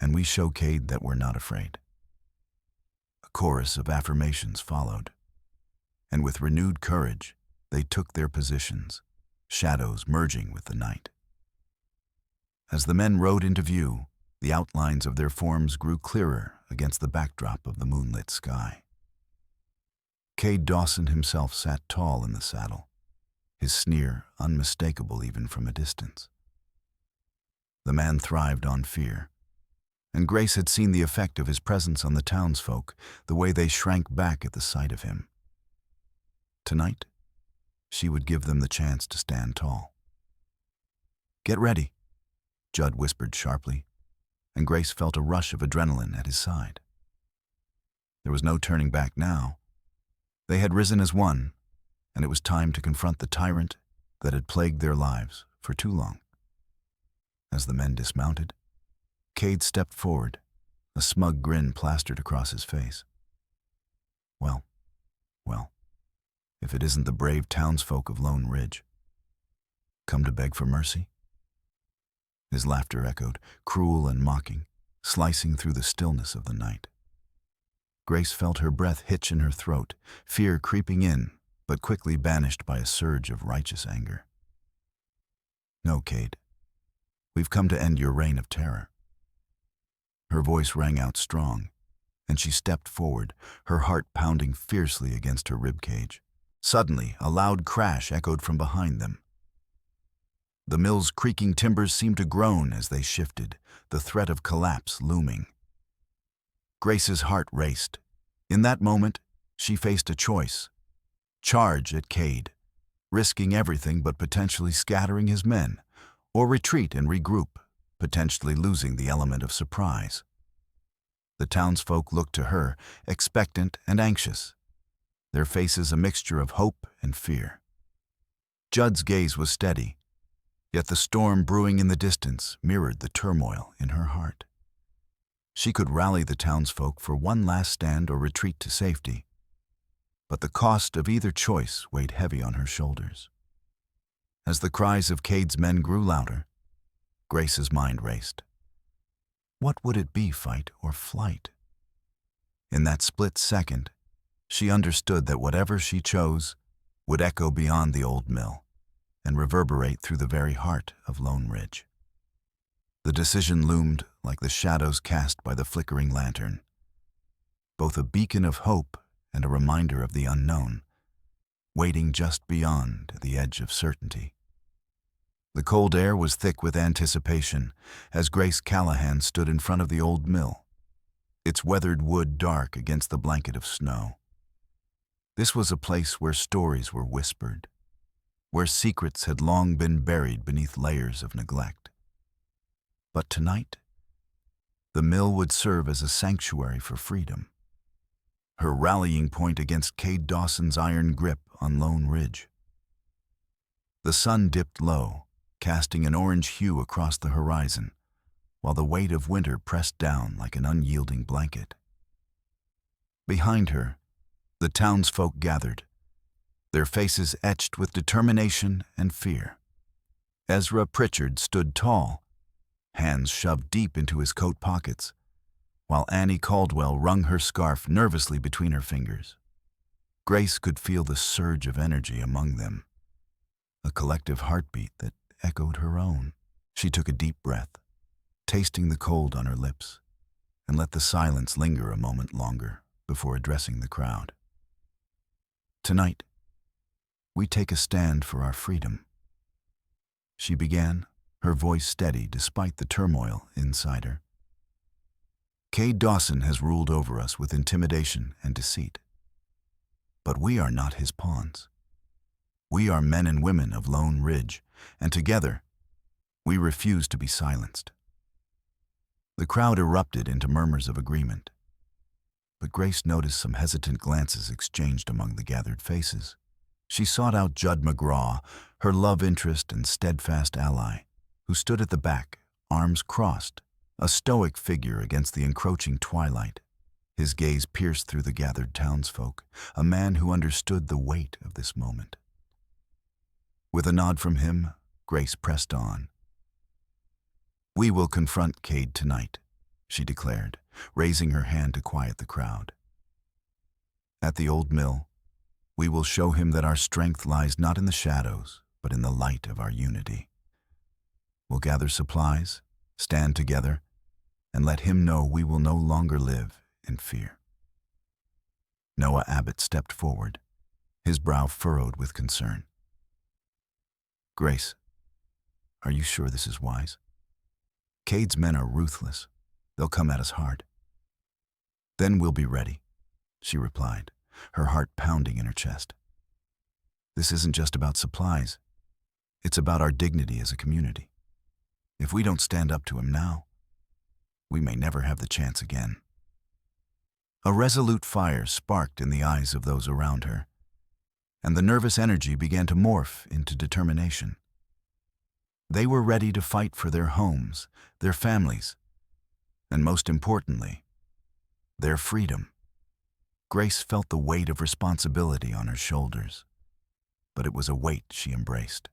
and we show Cade that we're not afraid." A chorus of affirmations followed, and with renewed courage, they took their positions, shadows merging with the night. As the men rode into view, the outlines of their forms grew clearer against the backdrop of the moonlit sky. Cade Dawson himself sat tall in the saddle, his sneer unmistakable even from a distance. The man thrived on fear, and Grace had seen the effect of his presence on the townsfolk, the way they shrank back at the sight of him. Tonight, she would give them the chance to stand tall. "Get ready," Judd whispered sharply, and Grace felt a rush of adrenaline at his side. There was no turning back now. They had risen as one, and it was time to confront the tyrant that had plagued their lives for too long. As the men dismounted, Cade stepped forward, A smug grin plastered across his face. Well, well, if it isn't the brave townsfolk of Lone Ridge. Come to beg for mercy? His laughter echoed, cruel and mocking, slicing through the stillness of the night. Grace felt her breath hitch in her throat, fear creeping in, but quickly banished by a surge of righteous anger. No, Cade. We've come to end your reign of terror. Her voice rang out strong, and she stepped forward, her heart pounding fiercely against her ribcage. Suddenly, a loud crash echoed from behind them. The mill's creaking timbers seemed to groan as they shifted, the threat of collapse looming. Grace's heart raced. In that moment, she faced a choice. Charge at Cade, risking everything but potentially scattering his men, or retreat and regroup, potentially losing the element of surprise. The townsfolk looked to her, expectant and anxious, their faces a mixture of hope and fear. Judd's gaze was steady, yet the storm brewing in the distance mirrored the turmoil in her heart. She could rally the townsfolk for one last stand or retreat to safety, but the cost of either choice weighed heavy on her shoulders. As the cries of Cade's men grew louder, Grace's mind raced. What would it be, fight or flight? In that split second, she understood that whatever she chose would echo beyond the old mill and reverberate through the very heart of Lone Ridge. The decision loomed like the shadows cast by the flickering lantern, both a beacon of hope and a reminder of the unknown, waiting just beyond the edge of certainty. The cold air was thick with anticipation as Grace Callahan stood in front of the old mill, its weathered wood dark against the blanket of snow. This was a place where stories were whispered, where secrets had long been buried beneath layers of neglect. But tonight, the mill would serve as a sanctuary for freedom, her rallying point against Cade Dawson's iron grip on Lone Ridge. The sun dipped low, casting an orange hue across the horizon, while the weight of winter pressed down like an unyielding blanket. Behind her, the townsfolk gathered, their faces etched with determination and fear. Ezra Pritchard stood tall, hands shoved deep into his coat pockets, while Annie Caldwell wrung her scarf nervously between her fingers. Grace could feel the surge of energy among them, a collective heartbeat that echoed her own. She took a deep breath, tasting the cold on her lips, and let the silence linger a moment longer before addressing the crowd. Tonight, we take a stand for our freedom. She began, her voice steady despite the turmoil inside her. Cade Dawson has ruled over us with intimidation and deceit. But we are not his pawns. We are men and women of Lone Ridge, and together, we refuse to be silenced. The crowd erupted into murmurs of agreement, but Grace noticed some hesitant glances exchanged among the gathered faces. She sought out Judd McGraw, her love interest and steadfast ally, who stood at the back, arms crossed, a stoic figure against the encroaching twilight. His gaze pierced through the gathered townsfolk, a man who understood the weight of this moment. With a nod from him, Grace pressed on. We will confront Cade tonight, she declared, raising her hand to quiet the crowd. At the old mill, we will show him that our strength lies not in the shadows, but in the light of our unity. We'll gather supplies, stand together, and let him know we will no longer live in fear. Noah Abbott stepped forward, his brow furrowed with concern. Grace, are you sure this is wise? Cade's men are ruthless. They'll come at us hard. Then we'll be ready, she replied, her heart pounding in her chest. This isn't just about supplies. It's about our dignity as a community. If we don't stand up to him now, we may never have the chance again. A resolute fire sparked in the eyes of those around her, and the nervous energy began to morph into determination. They were ready to fight for their homes, their families, and most importantly, their freedom. Grace felt the weight of responsibility on her shoulders, but it was a weight she embraced.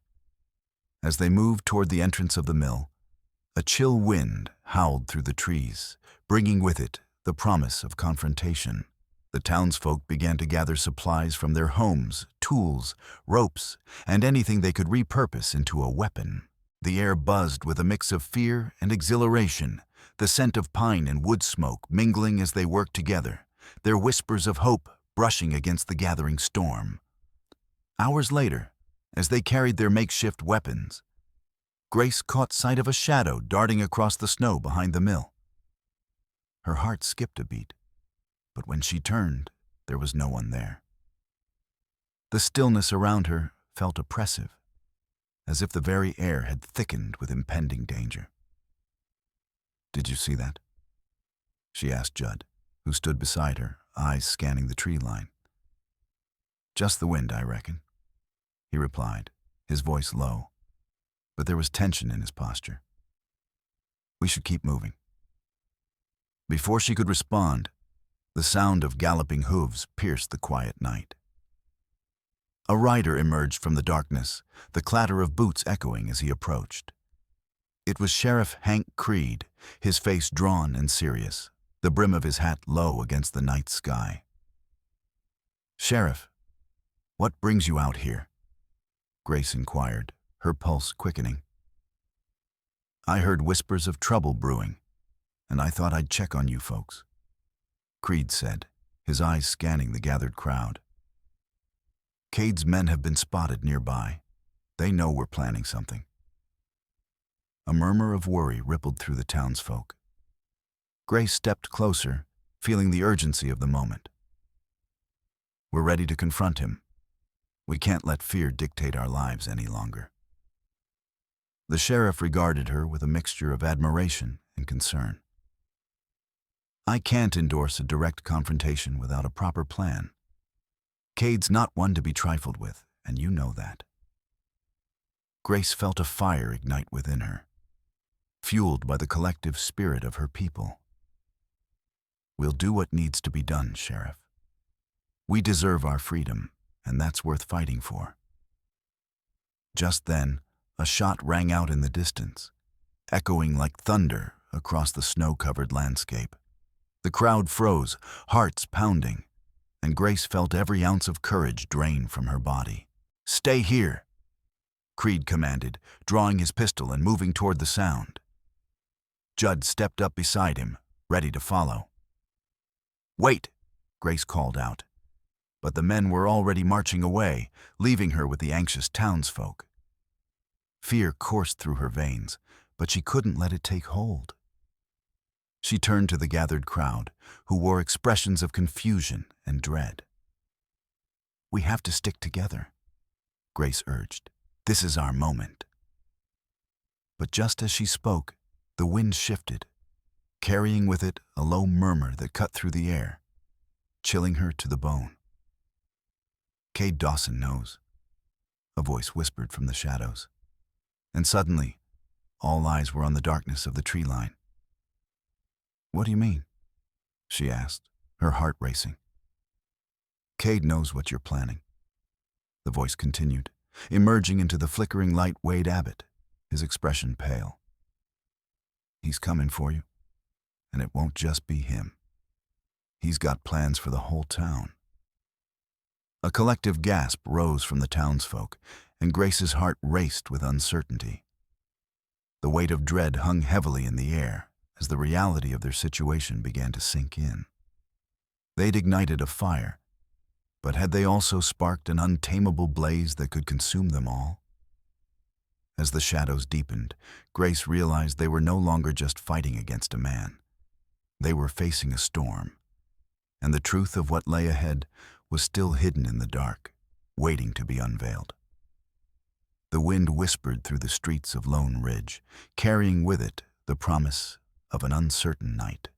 As they moved toward the entrance of the mill, a chill wind howled through the trees, bringing with it the promise of confrontation. The townsfolk began to gather supplies from their homes, tools, ropes, and anything they could repurpose into a weapon. The air buzzed with a mix of fear and exhilaration, the scent of pine and wood smoke mingling as they worked together, their whispers of hope brushing against the gathering storm. Hours later, as they carried their makeshift weapons, Grace caught sight of a shadow darting across the snow behind the mill. Her heart skipped a beat, but when she turned, there was no one there. The stillness around her felt oppressive, as if the very air had thickened with impending danger. "Did you see that?" she asked Judd, who stood beside her, eyes scanning the tree line. "Just the wind, I reckon," he replied, his voice low, but there was tension in his posture. "We should keep moving." Before she could respond, the sound of galloping hooves pierced the quiet night. A rider emerged from the darkness, the clatter of boots echoing as he approached. It was Sheriff Hank Creed, his face drawn and serious, the brim of his hat low against the night sky. "Sheriff, what brings you out here?" Grace inquired, her pulse quickening. "I heard whispers of trouble brewing, and I thought I'd check on you folks," Creed said, his eyes scanning the gathered crowd. "Cade's men have been spotted nearby. They know we're planning something." A murmur of worry rippled through the townsfolk. Grace stepped closer, feeling the urgency of the moment. "We're ready to confront him. We can't let fear dictate our lives any longer." The sheriff regarded her with a mixture of admiration and concern. "I can't endorse a direct confrontation without a proper plan. Cade's not one to be trifled with, and you know that." Grace felt a fire ignite within her, fueled by the collective spirit of her people. "We'll do what needs to be done, Sheriff. We deserve our freedom, and that's worth fighting for." Just then, a shot rang out in the distance, echoing like thunder across the snow-covered landscape. The crowd froze, hearts pounding, and Grace felt every ounce of courage drain from her body. "Stay here," Creed commanded, drawing his pistol and moving toward the sound. Judd stepped up beside him, ready to follow. "Wait," Grace called out, but the men were already marching away, leaving her with the anxious townsfolk. Fear coursed through her veins, but she couldn't let it take hold. She turned to the gathered crowd, who wore expressions of confusion and dread. "We have to stick together," Grace urged. "This is our moment." But just as she spoke, the wind shifted, carrying with it a low murmur that cut through the air, chilling her to the bone. "Cade Dawson knows," a voice whispered from the shadows. And suddenly, all eyes were on the darkness of the tree line. "What do you mean?" she asked, her heart racing. "Cade knows what you're planning," the voice continued, emerging into the flickering light Wade Abbott, his expression pale. "He's coming for you, and it won't just be him. He's got plans for the whole town." A collective gasp rose from the townsfolk, and Grace's heart raced with uncertainty. The weight of dread hung heavily in the air as the reality of their situation began to sink in. They'd ignited a fire, but had they also sparked an untamable blaze that could consume them all? As the shadows deepened, Grace realized they were no longer just fighting against a man. They were facing a storm, and the truth of what lay ahead was still hidden in the dark, waiting to be unveiled. The wind whispered through the streets of Lone Ridge, carrying with it the promise of an uncertain night.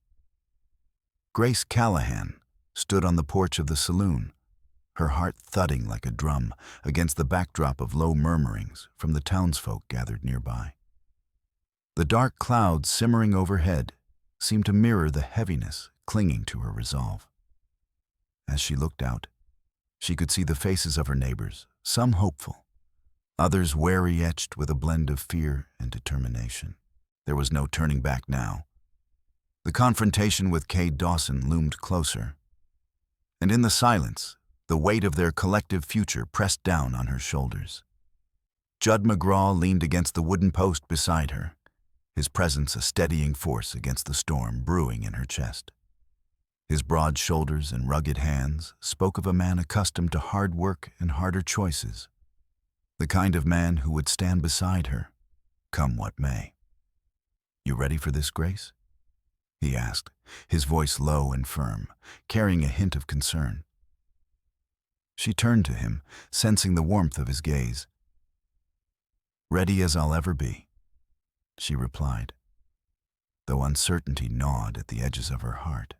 Grace Callahan stood on the porch of the saloon, her heart thudding like a drum against the backdrop of low murmurings from the townsfolk gathered nearby. The dark clouds simmering overhead seemed to mirror the heaviness clinging to her resolve. As she looked out, she could see the faces of her neighbors, some hopeful, others wary, etched with a blend of fear and determination. There was no turning back now. The confrontation with Cade Dawson loomed closer, and in the silence, the weight of their collective future pressed down on her shoulders. Judd McGraw leaned against the wooden post beside her, his presence a steadying force against the storm brewing in her chest. His broad shoulders and rugged hands spoke of a man accustomed to hard work and harder choices, the kind of man who would stand beside her, come what may. "You ready for this, Grace?" he asked, his voice low and firm, carrying a hint of concern. She turned to him, sensing the warmth of his gaze. "Ready as I'll ever be," she replied, though uncertainty gnawed at the edges of her heart.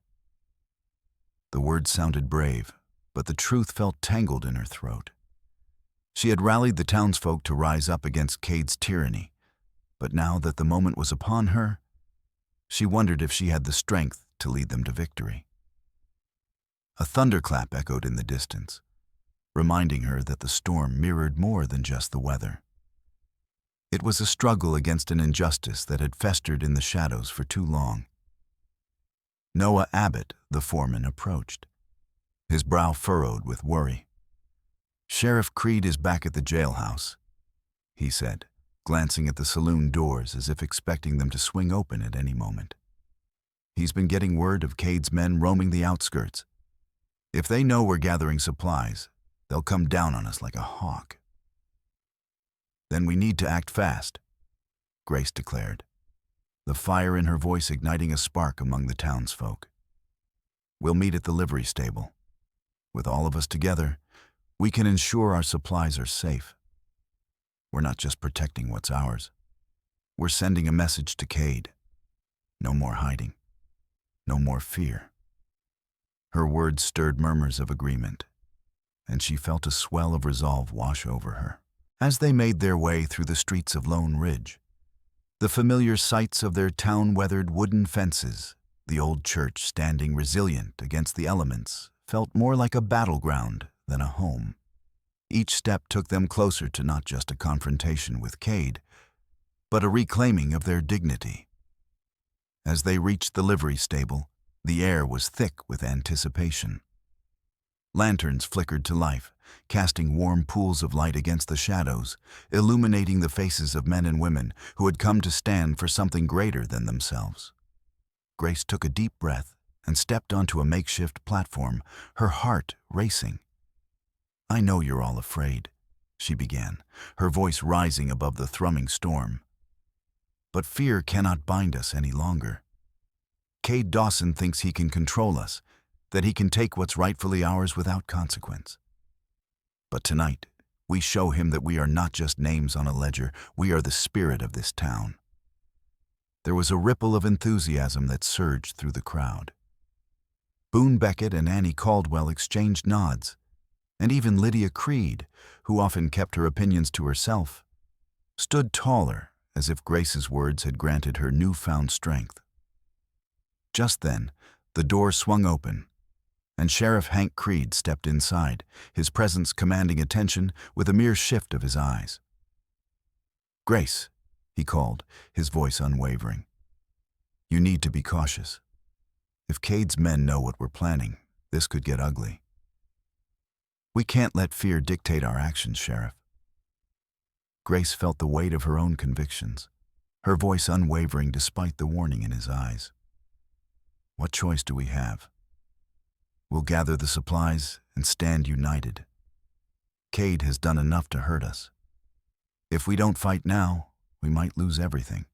The words sounded brave, but the truth felt tangled in her throat. She had rallied the townsfolk to rise up against Cade's tyranny, but now that the moment was upon her, she wondered if she had the strength to lead them to victory. A thunderclap echoed in the distance, reminding her that the storm mirrored more than just the weather. It was a struggle against an injustice that had festered in the shadows for too long. Noah Abbott, the foreman, approached, his brow furrowed with worry. "Sheriff Creed is back at the jailhouse," he said, glancing at the saloon doors as if expecting them to swing open at any moment. "He's been getting word of Cade's men roaming the outskirts. If they know we're gathering supplies, they'll come down on us like a hawk." "Then we need to act fast," Grace declared, the fire in her voice igniting a spark among the townsfolk. "We'll meet at the livery stable. With all of us together, we can ensure our supplies are safe. We're not just protecting what's ours. We're sending a message to Cade. No more hiding. No more fear." Her words stirred murmurs of agreement, and she felt a swell of resolve wash over her. As they made their way through the streets of Lone Ridge, the familiar sights of their town-weathered wooden fences, the old church standing resilient against the elements, felt more like a battleground than a home. Each step took them closer to not just a confrontation with Cade, but a reclaiming of their dignity. As they reached the livery stable, the air was thick with anticipation. Lanterns flickered to life, casting warm pools of light against the shadows, illuminating the faces of men and women who had come to stand for something greater than themselves. Grace took a deep breath and stepped onto a makeshift platform, her heart racing. "I know you're all afraid," she began, her voice rising above the thrumming storm. "But fear cannot bind us any longer. Cade Dawson thinks he can control us, that he can take what's rightfully ours without consequence. But tonight, we show him that we are not just names on a ledger, we are the spirit of this town." There was a ripple of enthusiasm that surged through the crowd. Boone Beckett and Annie Caldwell exchanged nods, and even Lydia Creed, who often kept her opinions to herself, stood taller as if Grace's words had granted her newfound strength. Just then, the door swung open, and Sheriff Hank Creed stepped inside, his presence commanding attention with a mere shift of his eyes. "Grace," he called, his voice unwavering. "You need to be cautious. If Cade's men know what we're planning, this could get ugly. We can't let fear dictate our actions, Sheriff." Grace felt the weight of her own convictions, her voice unwavering despite the warning in his eyes. "What choice do we have? We'll gather the supplies and stand united. Cade has done enough to hurt us. If we don't fight now, we might lose everything."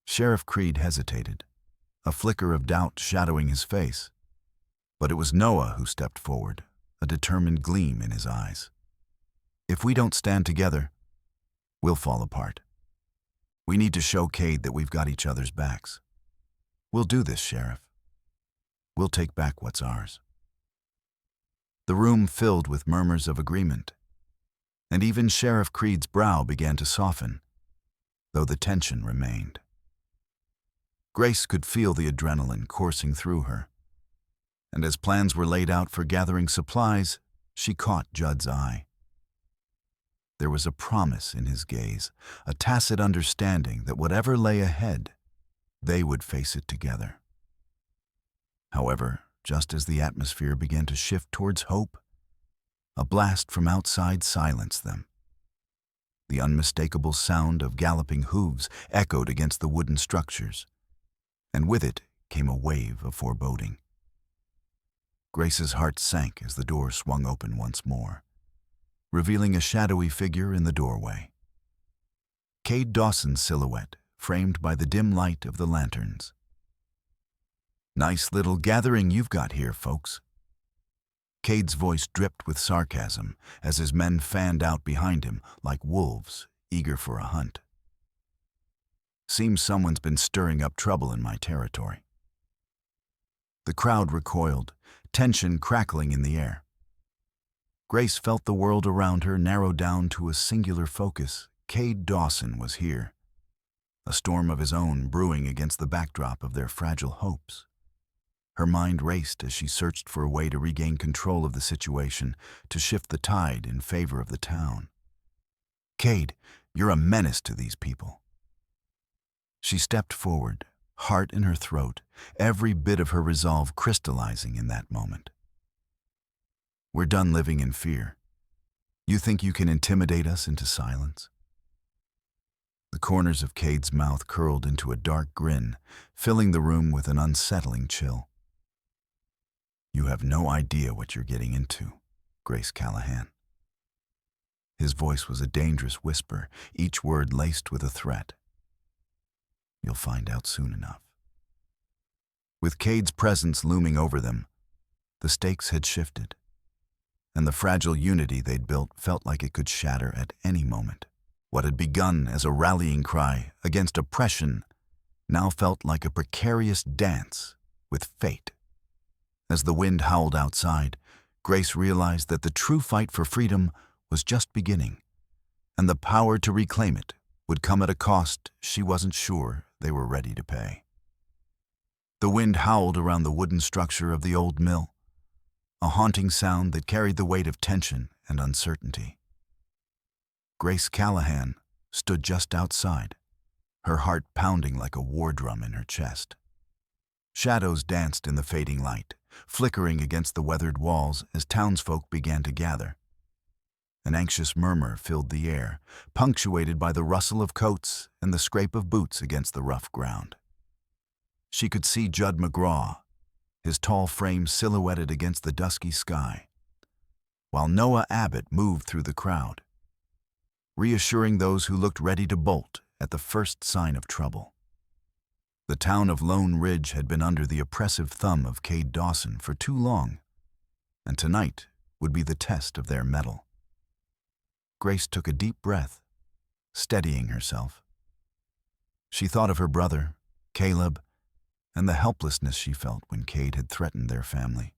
Sheriff Creed hesitated, a flicker of doubt shadowing his face. But it was Noah who stepped forward, a determined gleam in his eyes. "If we don't stand together, we'll fall apart. We need to show Cade that we've got each other's backs. We'll do this, Sheriff. We'll take back what's ours." The room filled with murmurs of agreement, and even Sheriff Creed's brow began to soften, though the tension remained. Grace could feel the adrenaline coursing through her, and as plans were laid out for gathering supplies, she caught Judd's eye. There was a promise in his gaze, a tacit understanding that whatever lay ahead, they would face it together. However, just as the atmosphere began to shift towards hope, a blast from outside silenced them. The unmistakable sound of galloping hooves echoed against the wooden structures, and with it came a wave of foreboding. Grace's heart sank as the door swung open once more, revealing a shadowy figure in the doorway. Cade Dawson's silhouette, framed by the dim light of the lanterns. "Nice little gathering you've got here, folks." Cade's voice dripped with sarcasm as his men fanned out behind him like wolves eager for a hunt. "Seems someone's been stirring up trouble in my territory." The crowd recoiled, tension crackling in the air. Grace felt the world around her narrow down to a singular focus. Cade Dawson was here, a storm of his own brewing against the backdrop of their fragile hopes. Her mind raced as she searched for a way to regain control of the situation, to shift the tide in favor of the town. "Cade, you're a menace to these people." She stepped forward, heart in her throat, every bit of her resolve crystallizing in that moment. "We're done living in fear. You think you can intimidate us into silence?" The corners of Cade's mouth curled into a dark grin, filling the room with an unsettling chill. "You have no idea what you're getting into, Grace Callahan." His voice was a dangerous whisper, each word laced with a threat. "You'll find out soon enough." With Cade's presence looming over them, the stakes had shifted, and the fragile unity they'd built felt like it could shatter at any moment. What had begun as a rallying cry against oppression now felt like a precarious dance with fate. As the wind howled outside, Grace realized that the true fight for freedom was just beginning, and the power to reclaim it would come at a cost she wasn't sure they were ready to pay. The wind howled around the wooden structure of the old mill, a haunting sound that carried the weight of tension and uncertainty. Grace Callahan stood just outside, her heart pounding like a war drum in her chest. Shadows danced in the fading light, flickering against the weathered walls as townsfolk began to gather. An anxious murmur filled the air, punctuated by the rustle of coats and the scrape of boots against the rough ground. She could see Judd McGraw, his tall frame silhouetted against the dusky sky, while Noah Abbott moved through the crowd, reassuring those who looked ready to bolt at the first sign of trouble. The town of Lone Ridge had been under the oppressive thumb of Cade Dawson for too long, and tonight would be the test of their mettle. Grace took a deep breath, steadying herself. She thought of her brother, Caleb, and the helplessness she felt when Cade had threatened their family.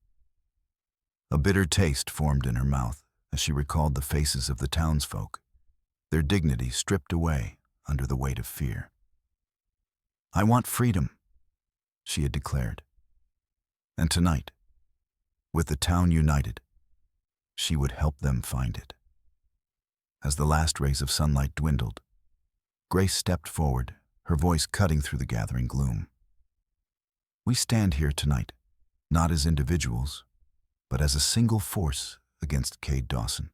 A bitter taste formed in her mouth as she recalled the faces of the townsfolk, their dignity stripped away under the weight of fear. "I want freedom," she had declared. And tonight, with the town united, she would help them find it. As the last rays of sunlight dwindled, Grace stepped forward, her voice cutting through the gathering gloom. "We stand here tonight, not as individuals, but as a single force against Cade Dawson.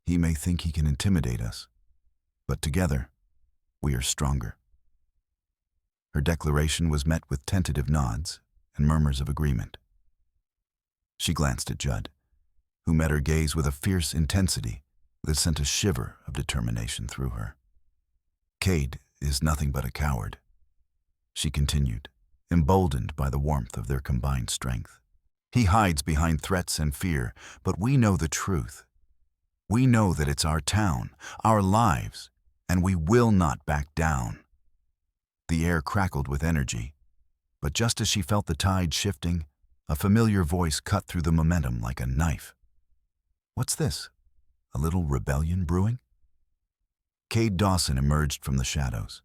He may think he can intimidate us, but together, we are stronger." Her declaration was met with tentative nods and murmurs of agreement. She glanced at Judd, who met her gaze with a fierce intensity that sent a shiver of determination through her. "Cade is nothing but a coward," she continued, emboldened by the warmth of their combined strength. "He hides behind threats and fear, but we know the truth. We know that it's our town, our lives, and we will not back down." The air crackled with energy, but just as she felt the tide shifting, a familiar voice cut through the momentum like a knife. "What's this? A little rebellion brewing?" Cade Dawson emerged from the shadows,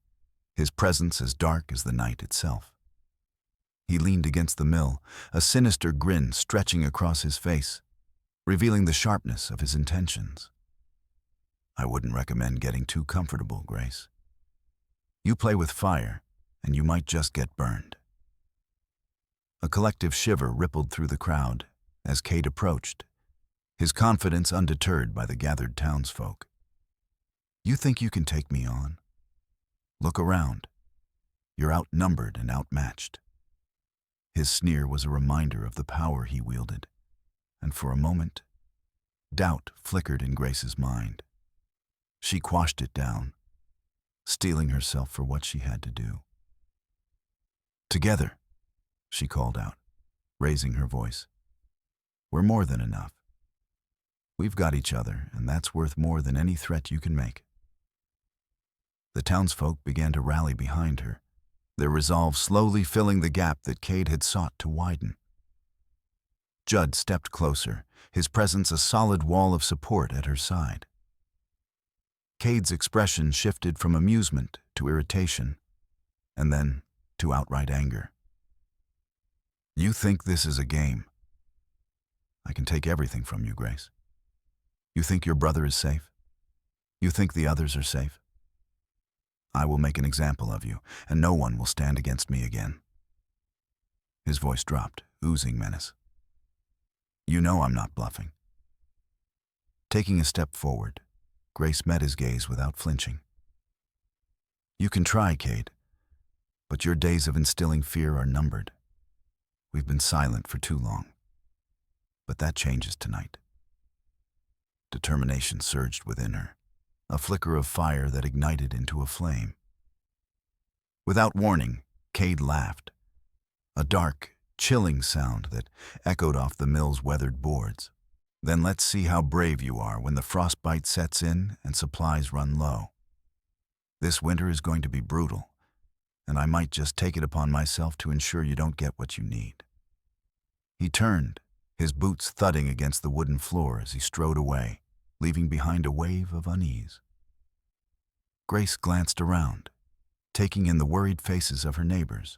his presence as dark as the night itself. He leaned against the mill, a sinister grin stretching across his face, revealing the sharpness of his intentions. I wouldn't recommend getting too comfortable, Grace. You play with fire, and you might just get burned. A collective shiver rippled through the crowd as Cade approached, his confidence undeterred by the gathered townsfolk. You think you can take me on? Look around. You're outnumbered and outmatched. His sneer was a reminder of the power he wielded, and for a moment, doubt flickered in Grace's mind. She quashed it down, steeling herself for what she had to do. Together, she called out, raising her voice. We're more than enough. We've got each other, and that's worth more than any threat you can make. The townsfolk began to rally behind her, their resolve slowly filling the gap that Cade had sought to widen. Judd stepped closer, his presence a solid wall of support at her side. Cade's expression shifted from amusement to irritation, and then to outright anger. You think this is a game? I can take everything from you, Grace. You think your brother is safe? You think the others are safe? I will make an example of you, and no one will stand against me again. His voice dropped, oozing menace. You know I'm not bluffing. Taking a step forward, Grace met his gaze without flinching. You can try, Cade, but your days of instilling fear are numbered. We've been silent for too long. But that changes tonight. Determination surged within her, a flicker of fire that ignited into a flame. Without warning, Cade laughed, a dark, chilling sound that echoed off the mill's weathered boards. Then let's see how brave you are when the frostbite sets in and supplies run low. This winter is going to be brutal, and I might just take it upon myself to ensure you don't get what you need. He turned, his boots thudding against the wooden floor as he strode away, leaving behind a wave of unease. Grace glanced around, taking in the worried faces of her neighbors.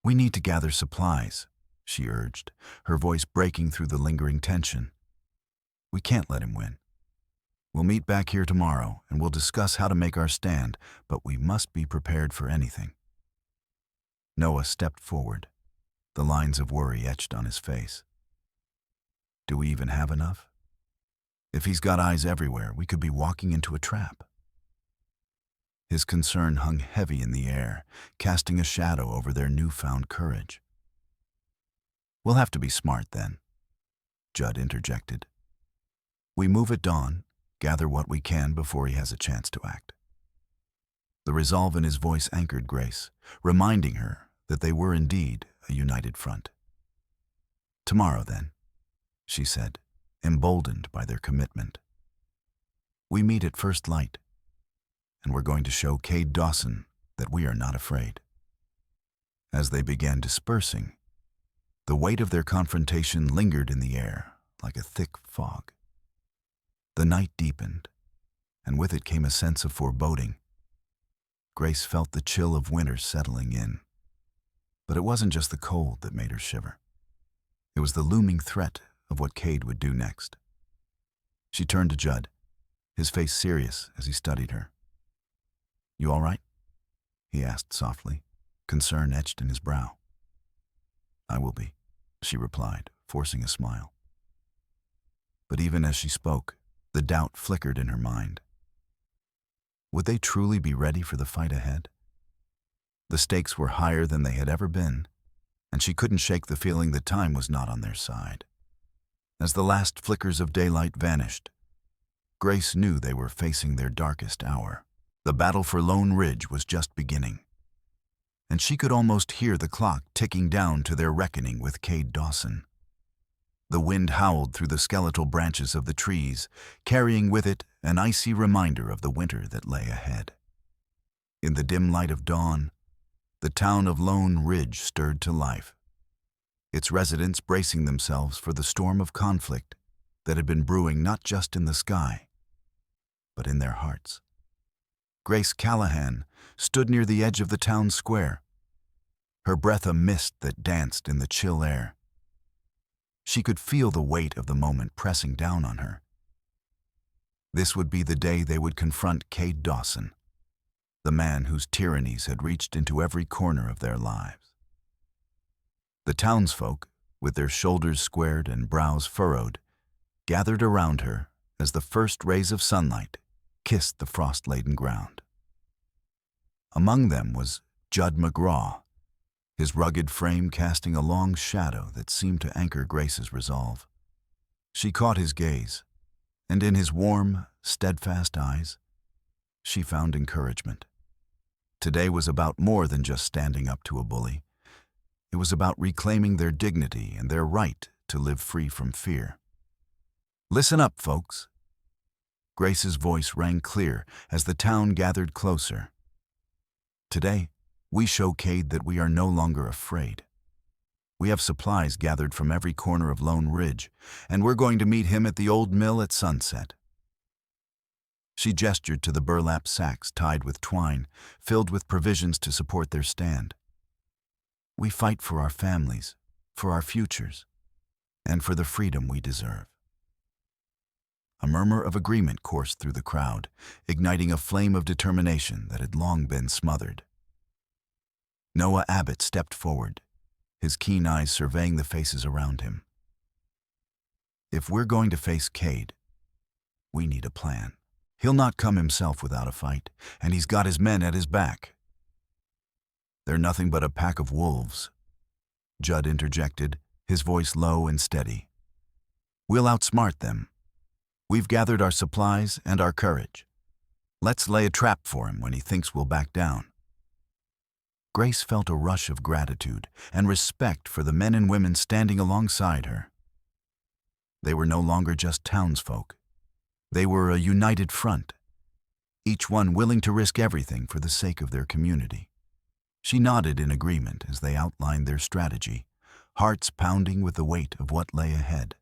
We need to gather supplies, she urged, her voice breaking through the lingering tension. We can't let him win. We'll meet back here tomorrow, and we'll discuss how to make our stand, but we must be prepared for anything. Noah stepped forward, the lines of worry etched on his face. Do we even have enough? If he's got eyes everywhere, we could be walking into a trap. His concern hung heavy in the air, casting a shadow over their newfound courage. We'll have to be smart then, Judd interjected. We move at dawn, gather what we can before he has a chance to act. The resolve in his voice anchored Grace, reminding her that they were indeed a united front. Tomorrow then, she said, emboldened by their commitment. We meet at first light, and we're going to show Cade Dawson that we are not afraid. As they began dispersing, the weight of their confrontation lingered in the air like a thick fog. The night deepened, and with it came a sense of foreboding. Grace felt the chill of winter settling in. But it wasn't just the cold that made her shiver. It was the looming threat of what Cade would do next. She turned to Judd, his face serious as he studied her. You all right? He asked softly, concern etched in his brow. I will be, she replied, forcing a smile. But even as she spoke, the doubt flickered in her mind. Would they truly be ready for the fight ahead? The stakes were higher than they had ever been, and she couldn't shake the feeling that time was not on their side. As the last flickers of daylight vanished, Grace knew they were facing their darkest hour. The battle for Lone Ridge was just beginning, and she could almost hear the clock ticking down to their reckoning with Cade Dawson. The wind howled through the skeletal branches of the trees, carrying with it an icy reminder of the winter that lay ahead. In the dim light of dawn, the town of Lone Ridge stirred to life, its residents bracing themselves for the storm of conflict that had been brewing not just in the sky, but in their hearts. Grace Callahan stood near the edge of the town square, her breath a mist that danced in the chill air. She could feel the weight of the moment pressing down on her. This would be the day they would confront Cade Dawson, the man whose tyrannies had reached into every corner of their lives. The townsfolk, with their shoulders squared and brows furrowed, gathered around her as the first rays of sunlight kissed the frost-laden ground. Among them was Judd McGraw, his rugged frame casting a long shadow that seemed to anchor Grace's resolve. She caught his gaze, and in his warm, steadfast eyes, she found encouragement. Today was about more than just standing up to a bully. It was about reclaiming their dignity and their right to live free from fear. "Listen up, folks." Grace's voice rang clear as the town gathered closer. "Today, we show Cade that we are no longer afraid. We have supplies gathered from every corner of Lone Ridge, and we're going to meet him at the old mill at sunset." She gestured to the burlap sacks tied with twine, filled with provisions to support their stand. "We fight for our families, for our futures, and for the freedom we deserve." A murmur of agreement coursed through the crowd, igniting a flame of determination that had long been smothered. Noah Abbott stepped forward, his keen eyes surveying the faces around him. "If we're going to face Cade, we need a plan. He'll not come himself without a fight, and he's got his men at his back." "They're nothing but a pack of wolves," Judd interjected, his voice low and steady. "We'll outsmart them. We've gathered our supplies and our courage. Let's lay a trap for him when he thinks we'll back down." Grace felt a rush of gratitude and respect for the men and women standing alongside her. They were no longer just townsfolk. They were a united front, each one willing to risk everything for the sake of their community. She nodded in agreement as they outlined their strategy, hearts pounding with the weight of what lay ahead.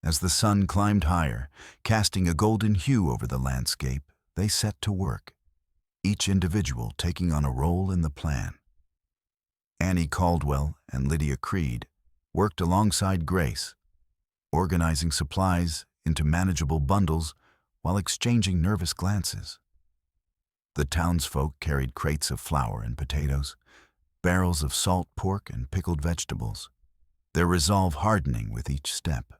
As the sun climbed higher, casting a golden hue over the landscape, they set to work, each individual taking on a role in the plan. Annie Caldwell and Lydia Creed worked alongside Grace, organizing supplies into manageable bundles while exchanging nervous glances. The townsfolk carried crates of flour and potatoes, barrels of salt pork and pickled vegetables, their resolve hardening with each step.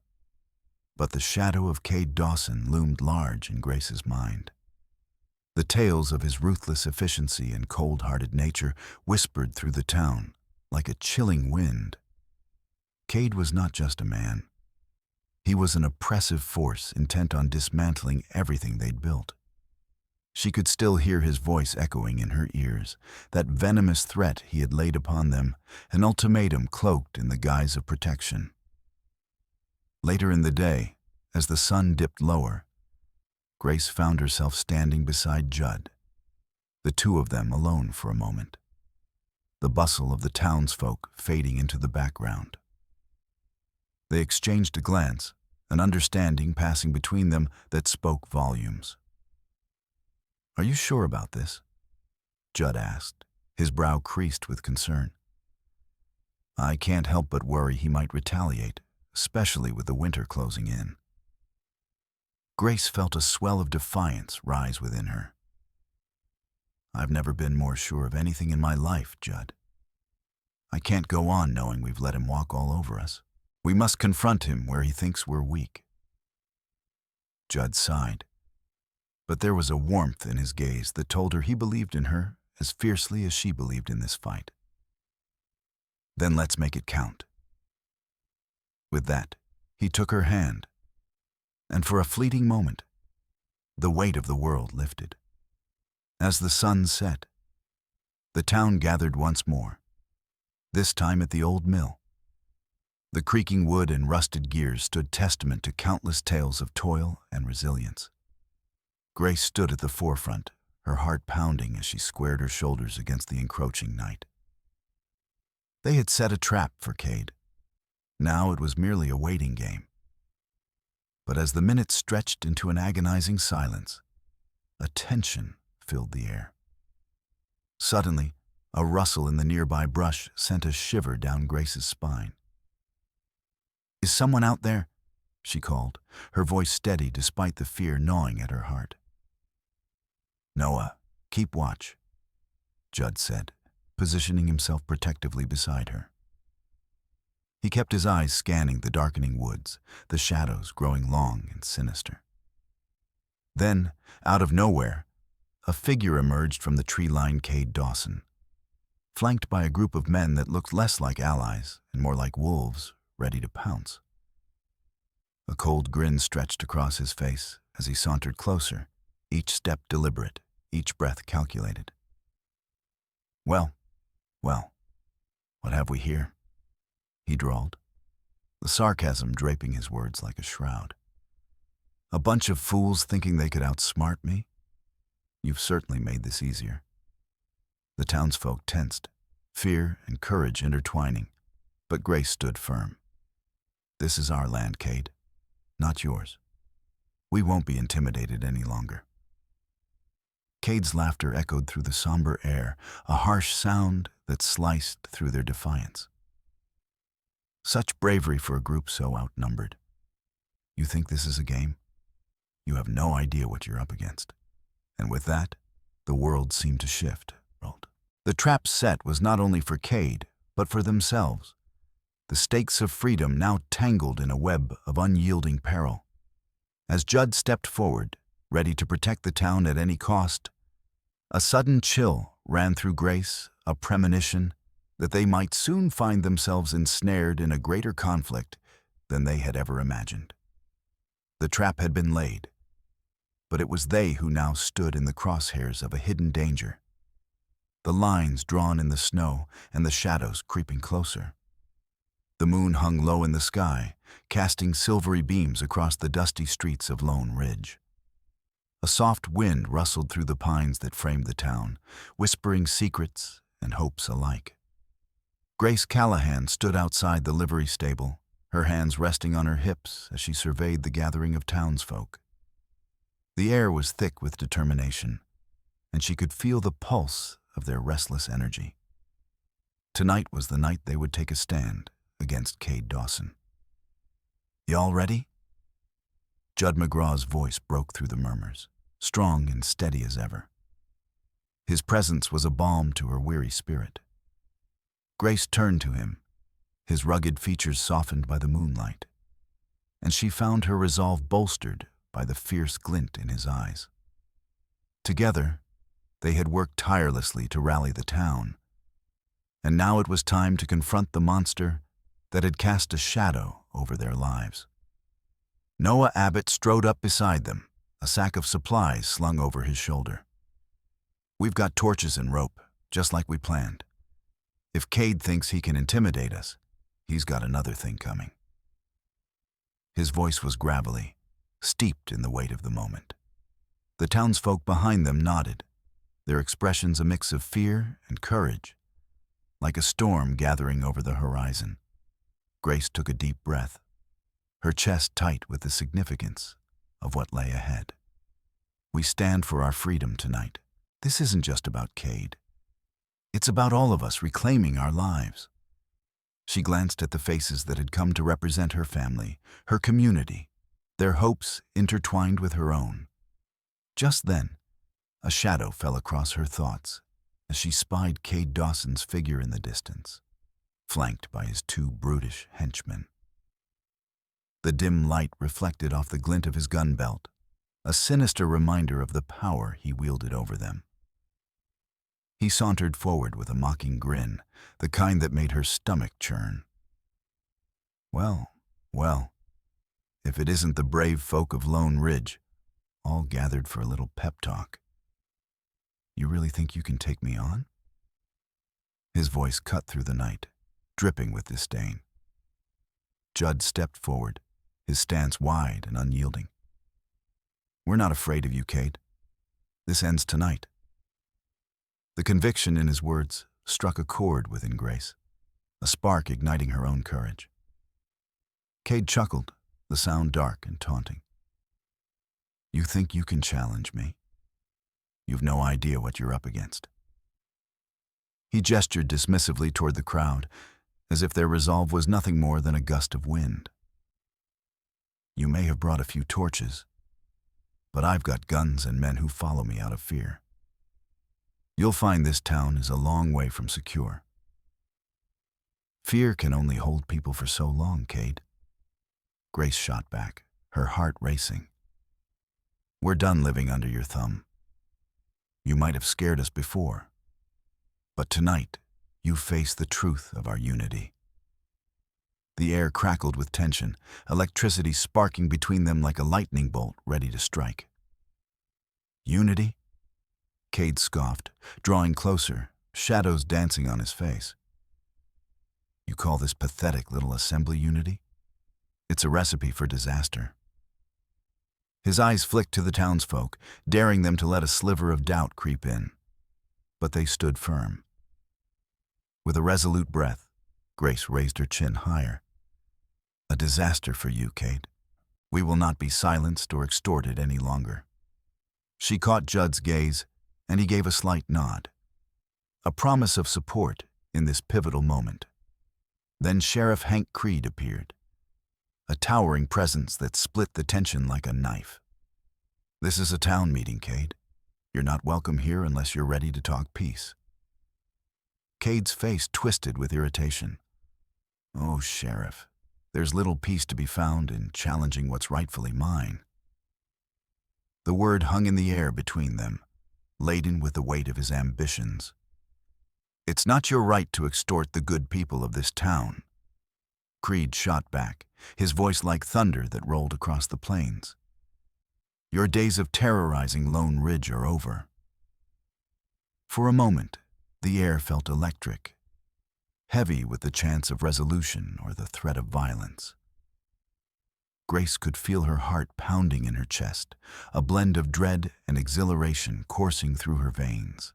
But the shadow of Cade Dawson loomed large in Grace's mind. The tales of his ruthless efficiency and cold-hearted nature whispered through the town like a chilling wind. Cade was not just a man. He was an oppressive force intent on dismantling everything they'd built. She could still hear his voice echoing in her ears, that venomous threat he had laid upon them, an ultimatum cloaked in the guise of protection. Later in the day, as the sun dipped lower, Grace found herself standing beside Judd, the two of them alone for a moment, the bustle of the townsfolk fading into the background. They exchanged a glance, an understanding passing between them that spoke volumes. "Are you sure about this?" Judd asked, his brow creased with concern. "I can't help but worry he might retaliate, especially with the winter closing in." Grace felt a swell of defiance rise within her. "I've never been more sure of anything in my life, Judd. I can't go on knowing we've let him walk all over us. We must confront him where he thinks we're weak." Judd sighed, but there was a warmth in his gaze that told her he believed in her as fiercely as she believed in this fight. "Then let's make it count." With that, he took her hand, and for a fleeting moment, the weight of the world lifted. As the sun set, the town gathered once more, this time at the old mill. The creaking wood and rusted gears stood testament to countless tales of toil and resilience. Grace stood at the forefront, her heart pounding as she squared her shoulders against the encroaching night. They had set a trap for Cade. Now it was merely a waiting game. But as the minutes stretched into an agonizing silence, a tension filled the air. Suddenly, a rustle in the nearby brush sent a shiver down Grace's spine. "Is someone out there?" she called, her voice steady despite the fear gnawing at her heart. "Noah, keep watch," Judd said, positioning himself protectively beside her. He kept his eyes scanning the darkening woods, the shadows growing long and sinister. Then, out of nowhere, a figure emerged from the tree-lined Cade Dawson, flanked by a group of men that looked less like allies and more like wolves ready to pounce. A cold grin stretched across his face as he sauntered closer, each step deliberate, each breath calculated. Well, what have we here?" he drawled, the sarcasm draping his words like a shroud. "A bunch of fools thinking they could outsmart me? You've certainly made this easier." The townsfolk tensed, fear and courage intertwining, but Grace stood firm. "This is our land, Cade, not yours. We won't be intimidated any longer." Cade's laughter echoed through the somber air, a harsh sound that sliced through their defiance. Such bravery for a group so outnumbered. "You think this is a game? You have no idea what you're up against." And with that, the world seemed to shift. The trap set was not only for Cade, but for themselves. The stakes of freedom now tangled in a web of unyielding peril. As Judd stepped forward, ready to protect the town at any cost, a sudden chill ran through Grace, a premonition that they might soon find themselves ensnared in a greater conflict than they had ever imagined. The trap had been laid, but it was they who now stood in the crosshairs of a hidden danger. The lines drawn in the snow and the shadows creeping closer. The moon hung low in the sky, casting silvery beams across the dusty streets of Lone Ridge. A soft wind rustled through the pines that framed the town, whispering secrets and hopes alike. Grace Callahan stood outside the livery stable, her hands resting on her hips as she surveyed the gathering of townsfolk. The air was thick with determination, and she could feel the pulse of their restless energy. Tonight was the night they would take a stand against Cade Dawson. "Y'all ready?" Judd McGraw's voice broke through the murmurs, strong and steady as ever. His presence was a balm to her weary spirit. Grace turned to him, his rugged features softened by the moonlight, and she found her resolve bolstered by the fierce glint in his eyes. Together, they had worked tirelessly to rally the town, and now it was time to confront the monster that had cast a shadow over their lives. Noah Abbott strode up beside them, a sack of supplies slung over his shoulder. "We've got torches and rope, just like we planned. If Cade thinks he can intimidate us, he's got another thing coming." His voice was gravelly, steeped in the weight of the moment. The townsfolk behind them nodded, their expressions a mix of fear and courage, like a storm gathering over the horizon. Grace took a deep breath, her chest tight with the significance of what lay ahead. "We stand for our freedom tonight. This isn't just about Cade. It's about all of us reclaiming our lives." She glanced at the faces that had come to represent her family, her community, their hopes intertwined with her own. Just then, a shadow fell across her thoughts as she spied Cade Dawson's figure in the distance, flanked by his two brutish henchmen. The dim light reflected off the glint of his gun belt, a sinister reminder of the power he wielded over them. He sauntered forward with a mocking grin, the kind that made her stomach churn. Well, if it isn't the brave folk of Lone Ridge, all gathered for a little pep talk. "You really think you can take me on?" His voice cut through the night, dripping with disdain. Judd stepped forward, his stance wide and unyielding. "We're not afraid of you, Cade. This ends tonight." The conviction in his words struck a chord within Grace, a spark igniting her own courage. Cade chuckled, the sound dark and taunting. "You think you can challenge me? You've you've no idea what you're up against." He gestured dismissively toward the crowd, as if their resolve was nothing more than a gust of wind. "You may have brought a few torches, but I've got guns and men who follow me out of fear. You'll find this town is a long way from secure. Fear can only hold people for so long, Cade." Grace shot back, her heart racing. "We're done living under your thumb. You might have scared us before, but tonight you face the truth of our unity." The air crackled with tension, electricity sparking between them like a lightning bolt ready to strike. "Unity?" Cade scoffed, drawing closer, shadows dancing on his face. "You call this pathetic little assembly unity? It's a recipe for disaster." His eyes flicked to the townsfolk, daring them to let a sliver of doubt creep in. But they stood firm. With a resolute breath, Grace raised her chin higher. "A disaster for you, Cade. We will not be silenced or extorted any longer." She caught Judd's gaze, and he gave a slight nod. A promise of support in this pivotal moment. Then Sheriff Hank Creed appeared, a towering presence that split the tension like a knife. "This is a town meeting, Cade. You're not welcome here unless you're ready to talk peace." Cade's face twisted with irritation. "Oh, Sheriff, there's little peace to be found in challenging what's rightfully mine." The word hung in the air between them, laden with the weight of his ambitions. "It's not your right to extort the good people of this town." Creed shot back, his voice like thunder that rolled across the plains. "Your days of terrorizing Lone Ridge are over." For a moment, the air felt electric, heavy with the chance of resolution or the threat of violence. Grace could feel her heart pounding in her chest, a blend of dread and exhilaration coursing through her veins.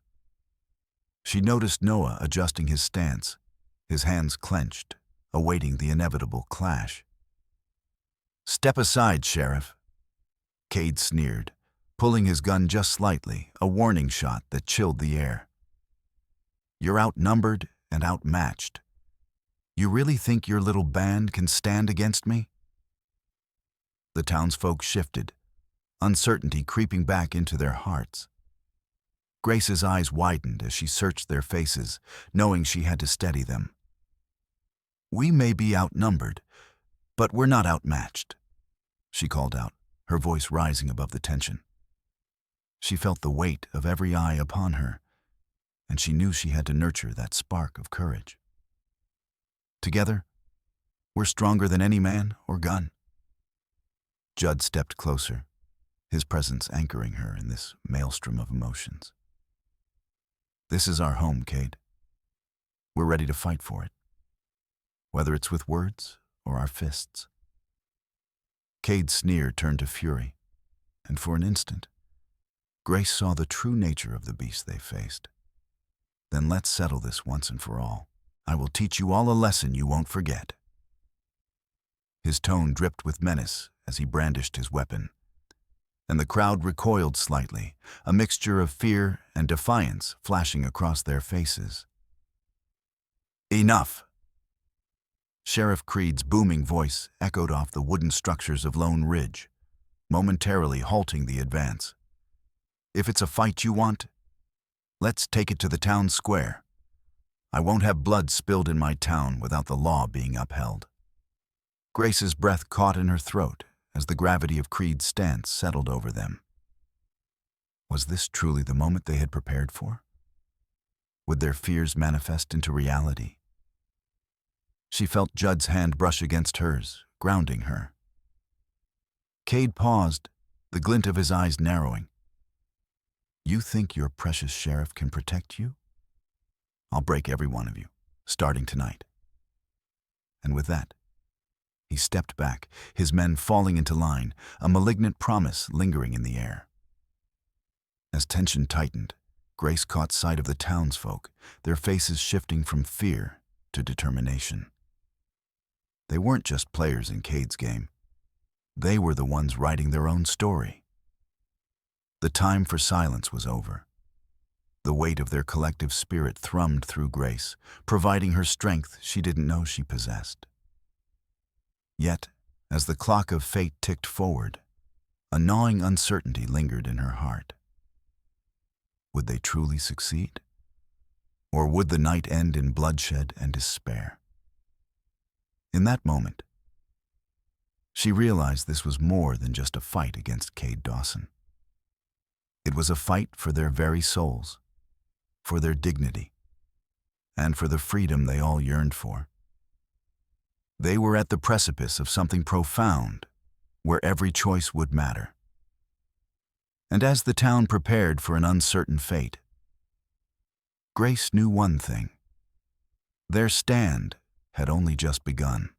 She noticed Noah adjusting his stance, his hands clenched, awaiting the inevitable clash. "Step aside, Sheriff." Cade sneered, pulling his gun just slightly, a warning shot that chilled the air. "You're outnumbered and outmatched. You really think your little band can stand against me?" The townsfolk shifted, uncertainty creeping back into their hearts. Grace's eyes widened as she searched their faces, knowing she had to steady them. "We may be outnumbered, but we're not outmatched," she called out, her voice rising above the tension. She felt the weight of every eye upon her, and she knew she had to nurture that spark of courage. "Together, we're stronger than any man or gun." Judd stepped closer, his presence anchoring her in this maelstrom of emotions. "This is our home, Cade. We're ready to fight for it, whether it's with words or our fists." Cade's sneer turned to fury, and for an instant, Grace saw the true nature of the beast they faced. "Then let's settle this once and for all. I will teach you all a lesson you won't forget." His tone dripped with menace as he brandished his weapon, and the crowd recoiled slightly, a mixture of fear and defiance flashing across their faces. "Enough!" Sheriff Creed's booming voice echoed off the wooden structures of Lone Ridge, momentarily halting the advance. "If it's a fight you want, let's take it to the town square. I won't have blood spilled in my town without the law being upheld." Grace's breath caught in her throat as the gravity of Creed's stance settled over them. Was this truly the moment they had prepared for? Would their fears manifest into reality? She felt Judd's hand brush against hers, grounding her. Cade paused, the glint of his eyes narrowing. "You think your precious sheriff can protect you? I'll break every one of you, starting tonight." And with that, he stepped back, his men falling into line, a malignant promise lingering in the air. As tension tightened, Grace caught sight of the townsfolk, their faces shifting from fear to determination. They weren't just players in Cade's game. They were the ones writing their own story. The time for silence was over. The weight of their collective spirit thrummed through Grace, providing her strength she didn't know she possessed. Yet, as the clock of fate ticked forward, a gnawing uncertainty lingered in her heart. Would they truly succeed? Or would the night end in bloodshed and despair? In that moment, she realized this was more than just a fight against Cade Dawson. It was a fight for their very souls, for their dignity, and for the freedom they all yearned for. They were at the precipice of something profound, where every choice would matter. And as the town prepared for an uncertain fate, Grace knew one thing. Their stand had only just begun.